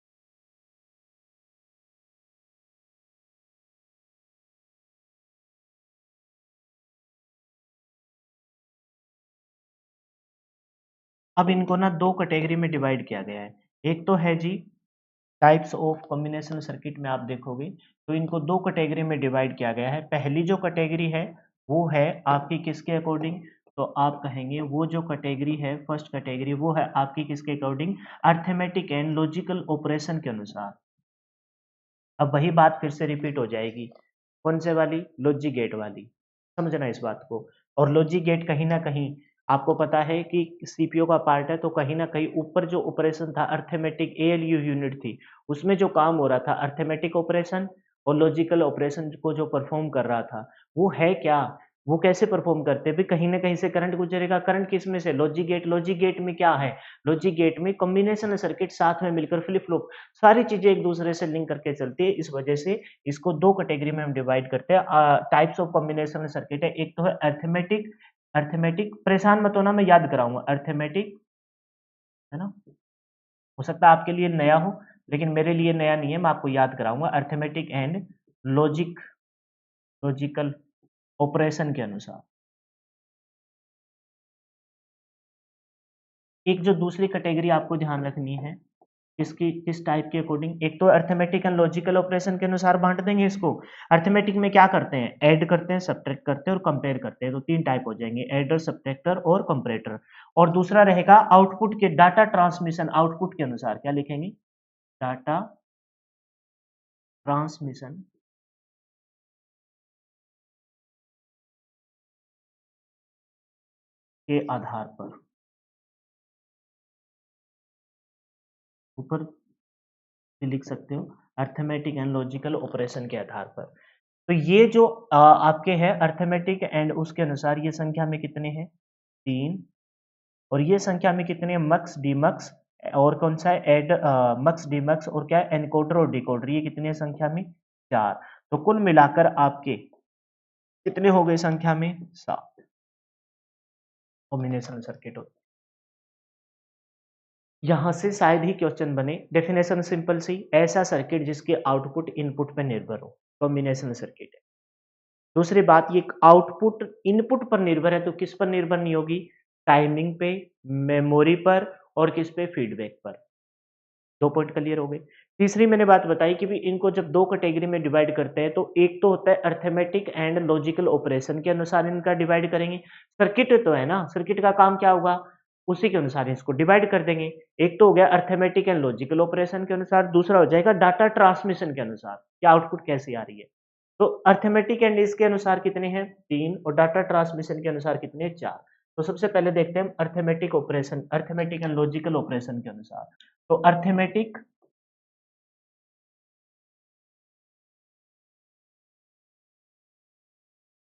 A: अब इनको ना दो कैटेगरी में डिवाइड किया गया है, एक तो है जी टाइप्स ऑफ कॉम्बिनेशनल सर्किट में आप देखोगे तो इनको दो कैटेगरी में डिवाइड किया गया है। पहली जो कैटेगरी है वो है आपकी किसके अकॉर्डिंग? तो आप कहेंगे वो जो कैटेगरी है, फर्स्ट कैटेगरी, वो है आपकी किसके according? Arithmetic and logical operation के अनुसार। अब वही बात फिर से रिपीट हो जाएगी, कौन से वाली? लॉजिक गेट वाली। समझना इस बात को। और लॉजिक गेट कहीं ना कहीं आपको पता है कि सीपीयू का पार्ट है, तो कहीं ना कहीं ऊपर जो ऑपरेशन था, अर्थमेटिक एएलयू यूनिट थी, उसमें जो काम हो रहा था अर्थमेटिक ऑपरेशन, और लॉजिकल ऑपरेशन को जो परफॉर्म कर रहा था, वो है क्या? वो कैसे परफॉर्म करते हैं भी? कहीं ना कहीं से करंट गुजरेगा। करंट किस में से? Logic gate. लॉजिक गेट में क्या है? लॉजिक गेट में कॉम्बिनेशन सर्किट साथ में मिलकर फ्लिप फ्लॉप, सारी चीजें एक दूसरे से लिंक करके चलती है। इस वजह से इसको दो कैटेगरी में हम डिवाइड करते हैं। टाइप्स ऑफ कॉम्बिनेशन सर्किट है, एक तो है अर्थमेटिक। अर्थमेटिक परेशान मत होना, मैं याद कराऊंगा। अर्थमेटिक है ना, हो सकता है आपके लिए नया हो, लेकिन मेरे लिए नया नहीं है, मैं आपको याद कराऊंगा। अर्थमेटिक एंड लॉजिकल ऑपरेशन के अनुसार। एक जो दूसरी कैटेगरी आपको ध्यान रखनी है, किसकी, किस टाइप के अकॉर्डिंग? एक तो अर्थमेटिक एंड लॉजिकल ऑपरेशन के अनुसार बांट देंगे इसको। अर्थमेटिक में क्या करते हैं? ऐड करते हैं, सब्ट्रैक्ट करते हैं और कंपेयर करते हैं, तो तीन टाइप हो जाएंगे, एडर, सब्ट्रैक्टर और कंपैरेटर। और दूसरा रहेगा आउटपुट के डाटा ट्रांसमिशन, आउटपुट के अनुसार क्या लिखेंगे? डाटा ट्रांसमिशन के आधार पर, ऊपर भी लिख सकते हो, अर्थमेटिक एंड लॉजिकल ऑपरेशन के आधार पर। तो ये जो आपके है अर्थमेटिक एंड, उसके अनुसार ये संख्या में कितने हैं? तीन। और ये संख्या में कितने? मक्स, डीमक्स, और कौन सा है? एड, मक्स, डीमक्स, और क्या है? एनकोडर और डिकोडर। ये कितने हैं संख्या में? चार। तो कुल मिलाकर आपके कितने हो गए संख्या में? सात कॉम्बिनेशन सर्किट होते हैं। यहां से शायद ही क्वेश्चन बने। डेफिनेशन सिंपल सी, ऐसा सर्किट जिसके आउटपुट इनपुट पर निर्भर हो, कॉम्बिनेशन सर्किट है। दूसरी बात, ये आउटपुट इनपुट पर निर्भर है, तो किस पर निर्भर नहीं होगी? टाइमिंग पे, मेमोरी पर, और किस पे? फीडबैक पर। दो पॉइंट क्लियर हो गए। तीसरी मैंने बात बताई कि भी इनको जब दो कैटेगरी में डिवाइड करते हैं, तो एक तो होता है अर्थमेटिक एंड लॉजिकल ऑपरेशन के अनुसार इनका डिवाइड करेंगे। सर्किट तो है ना, सर्किट का काम क्या होगा, उसी के अनुसार इसको डिवाइड कर देंगे। एक तो हो गया अर्थमेटिक एंड लॉजिकल ऑपरेशन के अनुसार, दूसरा हो जाएगा डाटा ट्रांसमिशन के अनुसार, कि आउटपुट कैसी आ रही है। तो अर्थमेटिक एंड इसके अनुसार कितने हैं 3 और डाटा ट्रांसमिशन के अनुसार कितने हैं 4। तो सबसे पहले देखते हैं arithmetic operation, arithmetic and logical operation के अनुसार। तो अर्थमेटिक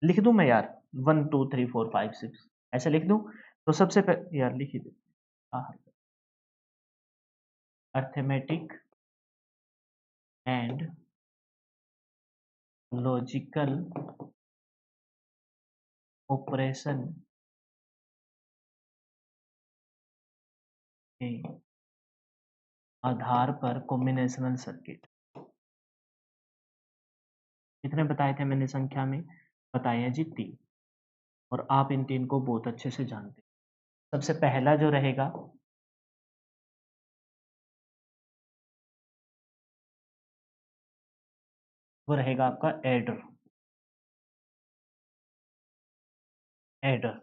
A: लिख दूं मैं यार 1 2 3 4 5 6 ऐसे लिख दूं। तो सबसे पहले यार लिख ही दे अर्थमेटिक एंड लॉजिकल ऑपरेशन के आधार पर कॉम्बिनेशनल सर्किट कितने बताए थे मैंने संख्या में बताए हैं जी 3 और आप इन 3 को बहुत अच्छे से जानते हैं। सबसे पहला जो रहेगा वो रहेगा आपका एडर। एडर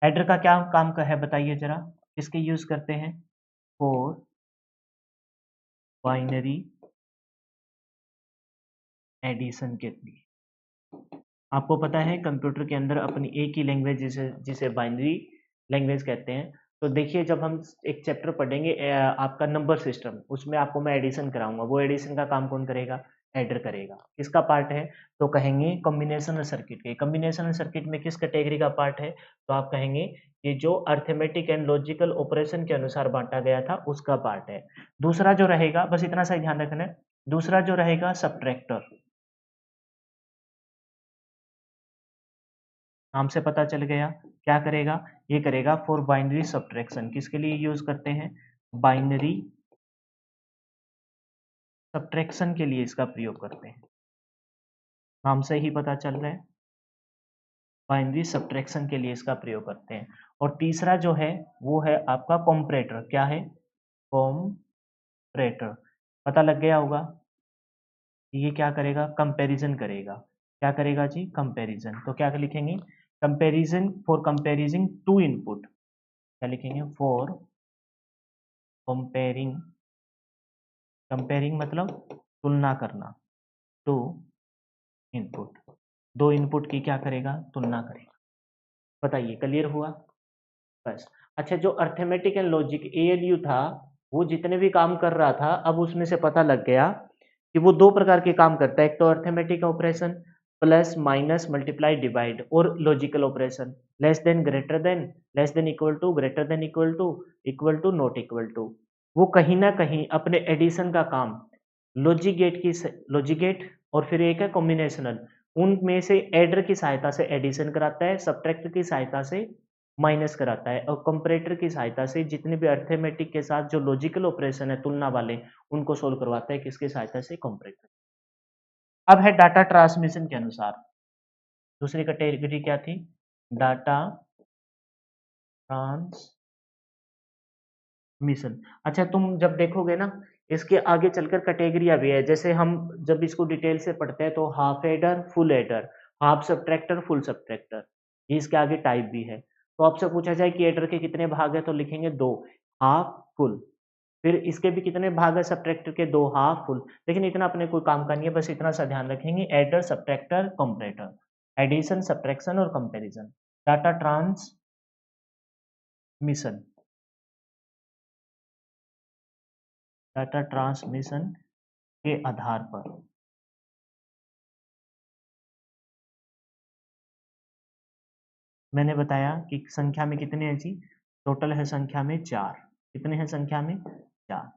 A: एडर का क्या काम का है बताइए जरा, किसके यूज करते हैं फॉर बाइनरी एडिशन के लिए। आपको पता है कंप्यूटर के अंदर अपनी एक ही लैंग्वेज जिसे जिसे बाइनरी लैंग्वेज कहते हैं। तो देखिए जब हम एक चैप्टर पढ़ेंगे आपका नंबर सिस्टम, उसमें आपको मैं एडिशन कराऊंगा, वो एडिशन का काम कौन करेगा एडर करेगा। किसका पार्ट है तो कहेंगे कॉम्बिनेशनल सर्किट के। कॉम्बिनेशनल सर्किट में किस कैटेगरी का पार्ट है तो आप कहेंगे कि जो अर्थमेटिक एंड लॉजिकल ऑपरेशन के अनुसार बांटा गया था उसका पार्ट है। दूसरा जो रहेगा बस इतना सा ध्यान रखना है, दूसरा जो रहेगा सब्ट्रैक्टर। नाम से पता चल गया क्या करेगा, ये करेगा फॉर बाइनरी सब्ट्रैक्शन। किसके लिए यूज करते हैं बाइनरी सब्ट्रैक्शन के लिए इसका प्रयोग करते हैं। नाम से ही पता चल रहा है बाइनरी सब्ट्रैक्शन के लिए इसका प्रयोग करते हैं। और तीसरा जो है वो है आपका कॉम्परेटर। क्या है कॉम्परेटर, पता लग गया होगा। ये क्या करेगा कंपैरिजन करेगा। क्या करेगा जी कंपैरिजन। तो क्या लिखेंगे कंपैरिजन फॉर कंपैरिजिंग टू इनपुट। क्या लिखेंगे फॉर कंपेयरिंग, कंपेयरिंग मतलब तुलना करना टू इनपुट, दो इनपुट की क्या करेगा तुलना करेगा। बताइए क्लियर हुआ बस। अच्छा जो अर्थमेटिक एंड लॉजिक एएलयू था वो जितने भी काम कर रहा था अब उसमें से पता लग गया कि वो दो प्रकार के काम करता है, एक तो arithmetic operation plus minus multiply divide और logical operation less than greater than, less than equal to, greater than equal to not equal to. वो कहीं ना कहीं अपने एडिशन का काम लॉजिक गेट की लॉजिक गेट और फिर एक है कॉम्बिनेशनल, उनमें से एडर की सहायता से एडिशन कराता है, सब्ट्रैक्टर की सहायता से माइनस कराता है और कंपैरेटर की सहायता से जितने भी अर्थमेटिक के साथ जो लॉजिकल ऑपरेशन है तुलना वाले उनको सोल्व करवाता है किसकी सहायता से कंपैरेटर। अब है डाटा ट्रांसमिशन के अनुसार। दूसरी कैटेगरी क्या थी डाटा ट्रांसमिशन। अच्छा तुम जब देखोगे ना इसके आगे चलकर कैटेगरिया भी है, जैसे हम जब इसको डिटेल से पढ़ते हैं तो half adder full adder, half subtractor full subtractor, ये इसके आगे टाइप भी है। तो आपसे पूछा जाए कि एडर के कितने भाग है तो लिखेंगे दो, हाफ फुल। फिर इसके भी कितने भाग है सब्ट्रैक्टर के दो, हाफ फुल। लेकिन इतना अपने कोई काम का नहीं है, बस इतना सा ध्यान रखेंगे adder subtractor comparator, addition subtraction और comparison. Data transmission, data transmission के आधार पर मैंने बताया कि संख्या में कितने हैं जी, टोटल है संख्या में 4। कितने हैं संख्या में 4।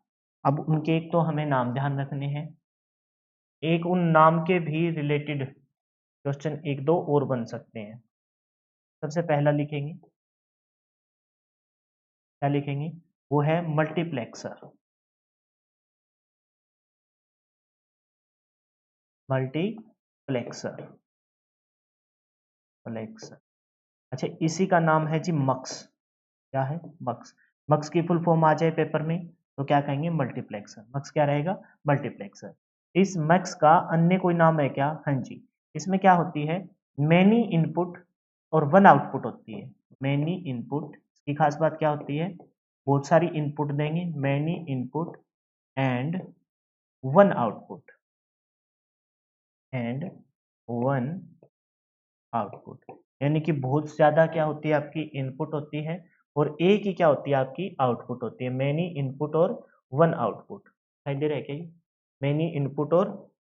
A: अब उनके एक तो हमें नाम ध्यान रखने हैं, एक उन नाम के भी रिलेटेड क्वेश्चन एक दो और बन सकते हैं। सबसे पहला लिखेंगे क्या लिखेंगे वो है मल्टीप्लेक्सर। मल्टीप्लेक्सर प्लेक्सर, अच्छा इसी का नाम है जी मक्स। क्या है मक्स। मक्स की फुल फॉर्म आ जाए पेपर में तो क्या कहेंगे मल्टीप्लेक्सर। मक्स क्या रहेगा मल्टीप्लेक्सर। इस मक्स का अन्य कोई नाम है क्या, हाँ जी। इसमें क्या होती है मैनी इनपुट और वन आउटपुट होती है। मैनी इनपुट की खास बात क्या होती है बहुत सारी इनपुट देंगे, many input and one output, and one output, यानी कि बहुत ज्यादा क्या होती है आपकी इनपुट होती है और एक ही क्या होती है आपकी आउटपुट होती है। मेनी इनपुट और वन आउटपुट, दिखाई दे रहा है क्या ये? मेनी इनपुट और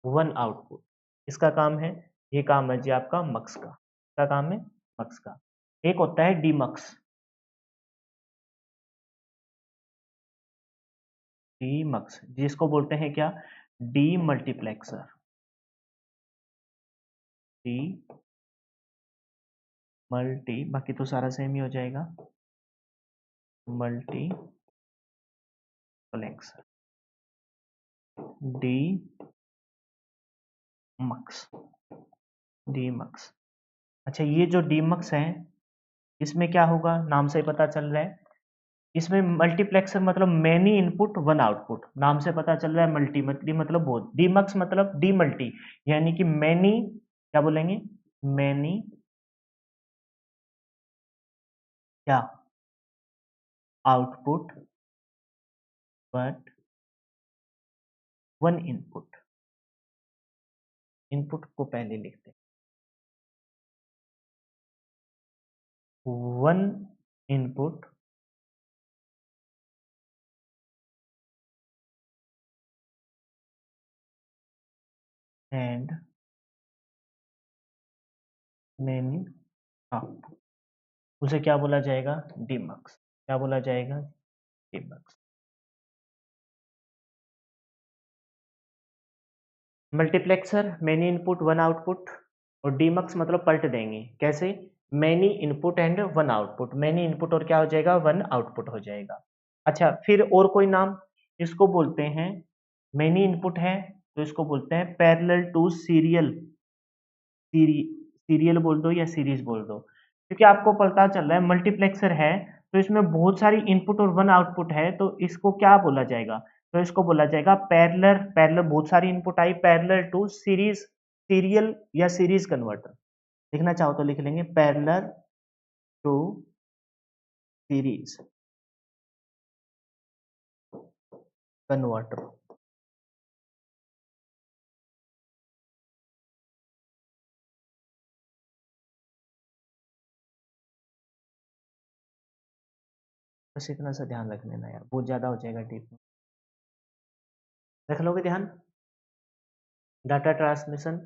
A: वन आउटपुट, इसका काम है, ये काम है जी आपका मक्स का। क्या काम है? मक्स का। एक होता है डीमक्स। डीमक्स जिसको बोलते हैं क्या? D multiplexer. डी मल्टी, बाकी तो सारा सेम ही हो जाएगा, मल्टीप्लेक्सर। D मक्स, demux. अच्छा, ये जो डीमक्स है इसमें क्या होगा, नाम से ही पता चल रहा है, इसमें मल्टीप्लेक्सर मतलब मेनी इनपुट वन आउटपुट, नाम से पता चल रहा है। मल्टी मतलब बहुत, डीमक्स मतलब डी मल्टी, यानी कि मेनी, क्या बोलेंगे, मेनी क्या, output but one input. Input को पहले लिखते हैं, one input and many output, उसे क्या बोला जाएगा? डीमक्स। क्या बोला जाएगा? Demux. Multiplexer many input one output, और डीमक्स मतलब पलट देंगे, कैसे? Many input and one output, many input और क्या हो जाएगा? वन आउटपुट हो जाएगा। अच्छा, फिर और कोई नाम, इसको बोलते हैं, मेनी इनपुट है तो इसको बोलते हैं पैरेलल टू सीरियल। सीरी सीरियल बोल दो या सीरीज बोल दो, क्योंकि आपको पता चल रहा है मल्टीप्लेक्सर है तो इसमें बहुत सारी इनपुट और वन आउटपुट है, तो इसको क्या बोला जाएगा? तो इसको बोला जाएगा पैरेलल। पैरेलल बहुत सारी इनपुट आई, पैरेलल टू सीरीज, सीरियल या सीरीज कन्वर्टर। लिखना चाहो तो लिख लेंगे पैरेलल टू सीरीज कन्वर्टर। बस इतना सा ध्यान रख लेना यार, बहुत ज्यादा हो जाएगा डीप में। रख लोगे ध्यान? Data transmission,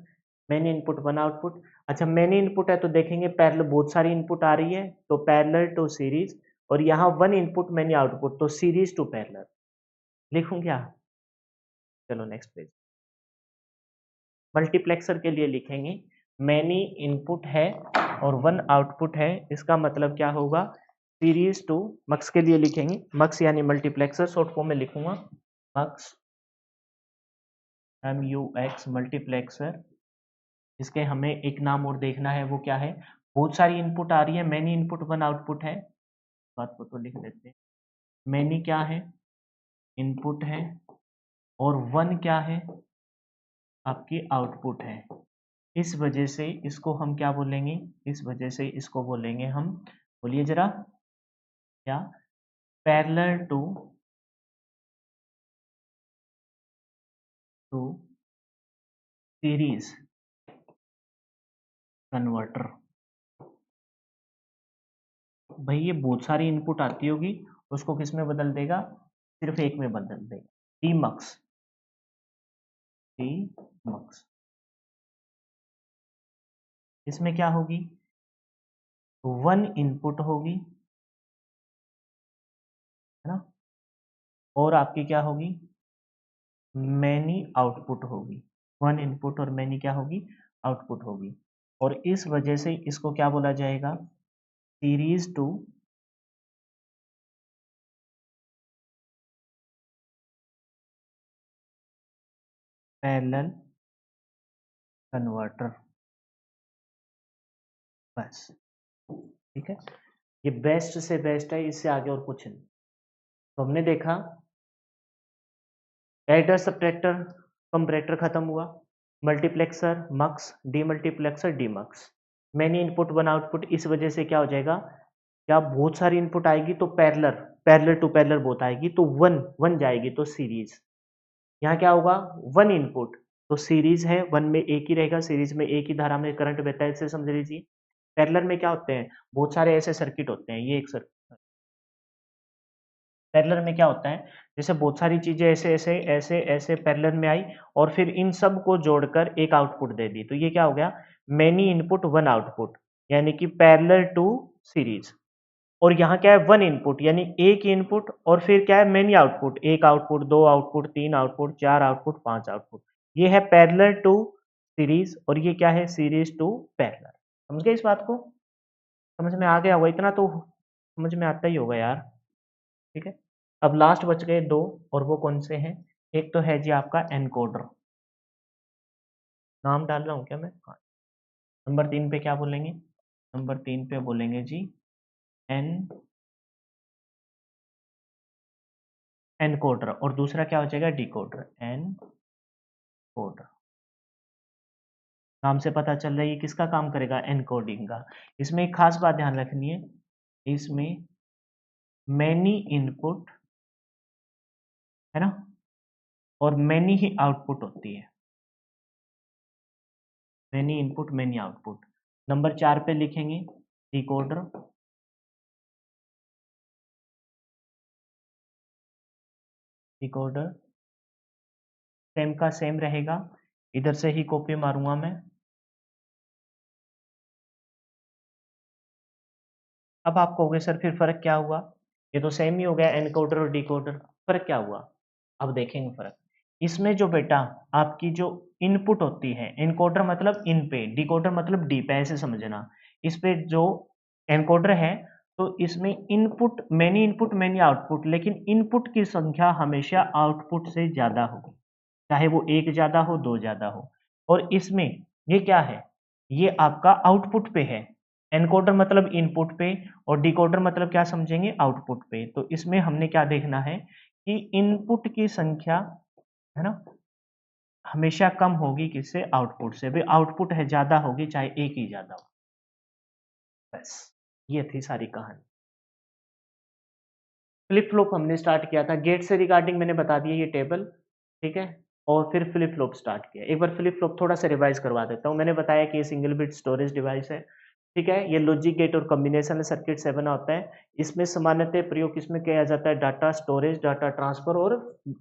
A: many input one output. अच्छा, मेनी इनपुट है तो देखेंगे पैरेलल, बहुत सारी इनपुट आ रही है तो पैरेलल टू सीरीज, और यहाँ वन इनपुट मेनी आउटपुट तो सीरीज टू पैरेलल। लिखूं क्या? चलो नेक्स्ट पेज। मल्टीप्लेक्सर के लिए लिखेंगे मेनी इनपुट है और वन आउटपुट है, इसका मतलब क्या होगा? Series to. मक्स के लिए लिखेंगे, मक्स यानी मल्टीप्लेक्सर, शॉर्ट फॉर्म में लिखूंगा मक्स, MUX मल्टीप्लेक्सर। इसके हमें एक नाम और देखना है, वो क्या है? बहुत सारी इनपुट आ रही है, मेनी इनपुट वन आउटपुट है, बात को तो लिख लेते हैं। मेनी क्या है? इनपुट है, और वन क्या है? आपकी आउटपुट है। इस वजह से इसको हम क्या बोलेंगे? इस वजह से इसको बोलेंगे हम, बोलिए जरा क्या? Parallel to to series converter. भाई ये बहुत सारी इनपुट आती होगी, उसको किस में बदल देगा? सिर्फ एक में बदल देगा, डीमक्स। डीमक्स, इसमें क्या होगी? वन इनपुट होगी, है ना, और आपकी क्या होगी? मैनी आउटपुट होगी। वन इनपुट और मैनी क्या होगी? आउटपुट होगी। और इस वजह से इसको क्या बोला जाएगा? Series to parallel converter. बस, ठीक है, ये बेस्ट से बेस्ट है, इससे आगे और कुछ नहीं। तो हमने देखा एडर, सब्ट्रैक्टर, कंपैरेटर खत्म हुआ, multiplexer mux, demultiplexer demux, many input one output. इस वजह से क्या हो जाएगा? क्या बहुत सारी इनपुट आएगी तो पैरेलल, पैरेलल टू पैरेलल बहुत आएगी तो वन वन जाएगी तो सीरीज। यहाँ क्या होगा? वन इनपुट, तो सीरीज है, वन में एक ही रहेगा, सीरीज में एक ही धारा में करंट बहता है, इसे समझ लीजिए। पैरेलल में क्या होते हैं, बहुत सारे ऐसे सर्किट होते हैं, ये एक सर्किट। पैरेलल में क्या होता है, जैसे बहुत सारी चीजें ऐसे ऐसे ऐसे ऐसे पैरेलल में आई और फिर इन सब को जोड़कर एक आउटपुट दे दी, तो ये क्या हो गया, मेनी इनपुट वन आउटपुट, यानी कि पैरेलल टू सीरीज। और यहाँ क्या है, वन इनपुट यानी एक इनपुट और फिर क्या है, मेनी आउटपुट, एक आउटपुट, दो आउटपुट, तीन आउटपुट, चार आउटपुट, पांच आउटपुट। ये है पैरेलल टू सीरीज और ये क्या है, सीरीज टू पैरेलल। समझ गए इस बात को, समझ में आ गया होगा, इतना तो समझ में आता ही होगा यार। ठीक है, अब लास्ट बच गए दो, और वो कौन से हैं, एक तो है जी आपका एनकोडर, नाम डाल रहा हूँ क्या मैं, हाँ। नंबर 3 पे क्या बोलेंगे, नंबर 3 पे बोलेंगे जी एन एनकोडर, और दूसरा क्या हो जाएगा, डिकोडर, एनकोडर। नाम से पता चल रहा है ये किसका काम करेगा, एनकोडिंग का। इसमें एक खास बात ध्यान रखनी है, इसमें मैनी इनपुट है ना, और मैनी ही आउटपुट होती है, many input many output. Number 4 पे लिखेंगे डिकोडर, डिकोडर सेम का सेम रहेगा, इधर से ही कॉपी मारूंगा मैं। अब आप कहोगे सर फिर फर्क क्या हुआ, ये तो सेम ही हो गया एनकोडर और डिकोडर, फर्क क्या हुआ, अब देखेंगे फर्क। इसमें जो बेटा आपकी जो इनपुट होती है, एनकोडर मतलब इन पे, डिकोडर मतलब डी पे, ऐसे समझना। इस पे जो एनकोडर है, तो इसमें इनपुट मैनी आउटपुट, लेकिन इनपुट की संख्या हमेशा आउटपुट से ज्यादा होगी, चाहे वो एक ज्यादा हो दो ज्यादा हो। और इसमें ये क्या है, ये आपका आउटपुट पे है, एनकोडर मतलब इनपुट पे और डिकोडर मतलब क्या समझेंगे, आउटपुट पे। तो इसमें हमने क्या देखना है कि इनपुट की संख्या है ना हमेशा कम होगी किससे, आउटपुट से, भी आउटपुट है ज्यादा होगी चाहे एक ही ज्यादा हो। बस ये थी सारी कहानी। फ्लिप फ्लॉप हमने स्टार्ट किया था, गेट से रिगार्डिंग मैंने बता दिया ये टेबल, ठीक है। और फिर फ्लिप फ्लॉप स्टार्ट किया, एक बार फ्लिप फ्लॉप थोड़ा सा रिवाइज करवा देता हूँ। मैंने बताया कि ये सिंगल बिट स्टोरेज डिवाइस है, ठीक है। ये लॉजिक गेट और कॉम्बिनेशन सर्किट से बना होता है। इसमें सामान्यतः प्रयोग किसमें किया जाता है, डाटा स्टोरेज, डाटा ट्रांसफर और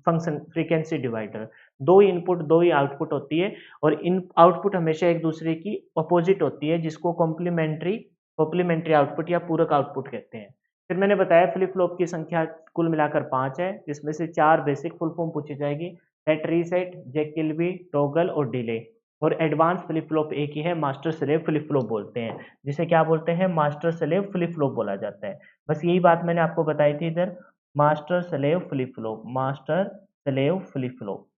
A: फंक्शन फ्रीक्वेंसी डिवाइडर। दो इनपुट दो ही आउटपुट होती है, और इन आउटपुट हमेशा एक दूसरे की अपोजिट होती है, जिसको कॉम्प्लीमेंट्री कॉम्प्लीमेंट्री आउटपुट या पूरक आउटपुट कहते हैं। फिर मैंने बताया फ्लिप फ्लॉप की संख्या कुल मिलाकर 5 है, जिसमें से 4 बेसिक फुल फॉर्म पूछी जाएगी, सेट रीसेट, जैकिलबी, टॉगल और डिले। और एडवांस फ्लिप फ्लॉप एक ही है, मास्टर स्लेव फ्लिप फ्लॉप बोलते हैं, जिसे क्या बोलते हैं, मास्टर स्लेव फ्लिप फ्लॉप बोला जाता है। बस यही बात मैंने आपको बताई थी इधर, master slave flip flop, master slave flip flop.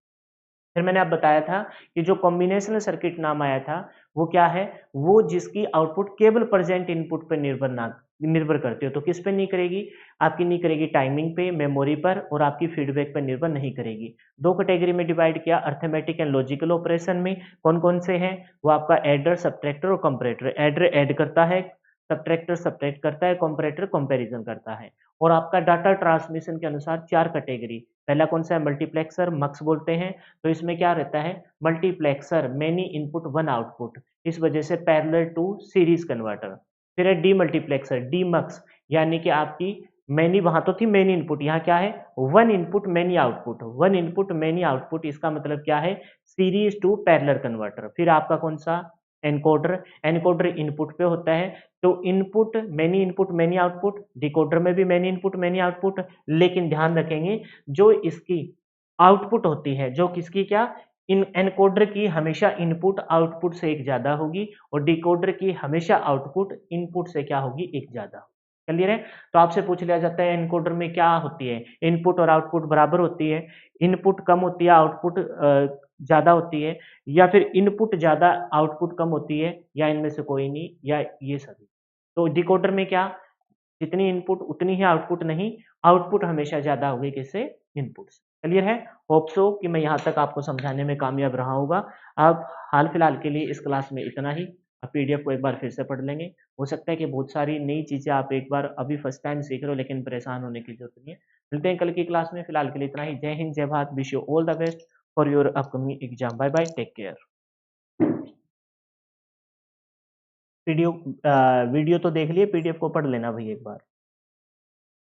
A: फिर मैंने आप बताया था कि जो कॉम्बिनेशनल सर्किट नाम आया था वो क्या है, वो जिसकी आउटपुट केवल प्रेजेंट इनपुट पर निर्भर करती हो। तो किस पे नहीं करेगी, आपकी नहीं करेगी टाइमिंग पे, मेमोरी पर और आपकी फीडबैक पर निर्भर नहीं करेगी। दो कैटेगरी में डिवाइड किया, अर्थमेटिक एंड लॉजिकल ऑपरेशन में कौन कौन से हैं, वो आपका एडर, सब्ट्रैक्टर और कंपैरेटर। एडर ऐड करता है, सब्ट्रैक्टर सब्ट्रैक्ट करता है, कंपैरेटर कंपैरिजन करता है। और आपका डाटा ट्रांसमिशन के अनुसार 4 कैटेगरी, पहला कौन सा है, मल्टीप्लेक्सर, मक्स बोलते हैं। तो इसमें क्या रहता है, multiplexer many input one output, इस वजह से पैरेलल टू सीरीज कन्वर्टर। फिर है डीमल्टीप्लेक्सर, डीमक्स, यानी कि आपकी मैनी, वहां तो थी मेनी इनपुट, यहाँ क्या है, one input many output, one input many output, इसका मतलब क्या है, सीरीज टू पैरेलल कन्वर्टर। फिर आपका कौन सा, एनकोडर, एनकोडर इनपुट पे होता है। तो इनपुट मैनी आउटपुट, डिकोडर में भी मैनी इनपुट मैनी आउटपुट, लेकिन ध्यान रखेंगे जो इसकी आउटपुट होती है, जो किसकी क्या, इन एनकोडर की हमेशा इनपुट आउटपुट से एक ज्यादा होगी, और डिकोडर की हमेशा आउटपुट इनपुट से क्या होगी, एक ज्यादा। क्लियर है। तो आपसे पूछ लिया जाता है एनकोडर में क्या होती है, इनपुट और आउटपुट बराबर होती है, इनपुट कम होती है आउटपुट ज्यादा होती है, या फिर इनपुट ज्यादा आउटपुट कम होती है, या इनमें से कोई नहीं, या ये सभी। तो डिकोडर में क्या, जितनी इनपुट उतनी ही आउटपुट नहीं, आउटपुट हमेशा ज्यादा होगी किससे, इनपुट से। क्लियर है। होप सो कि मैं यहाँ तक आपको समझाने में कामयाब रहा होगा। अब हाल फिलहाल के लिए इस क्लास में इतना ही। अब पीडीएफ को एक बार फिर से पढ़ लेंगे, हो सकता है कि बहुत सारी नई चीजें आप एक बार अभी फर्स्ट टाइम सीख रहे हो, लेकिन परेशान होने की जरूरत नहीं है। मिलते हैं कल की क्लास में, फिलहाल के लिए इतना ही। जय हिंद, जय Bharat, wish you all the best. For your upcoming exam. Bye bye, take care. Video video तो देख लिए, पीडीएफ को पढ़ लेना भाई एक बार।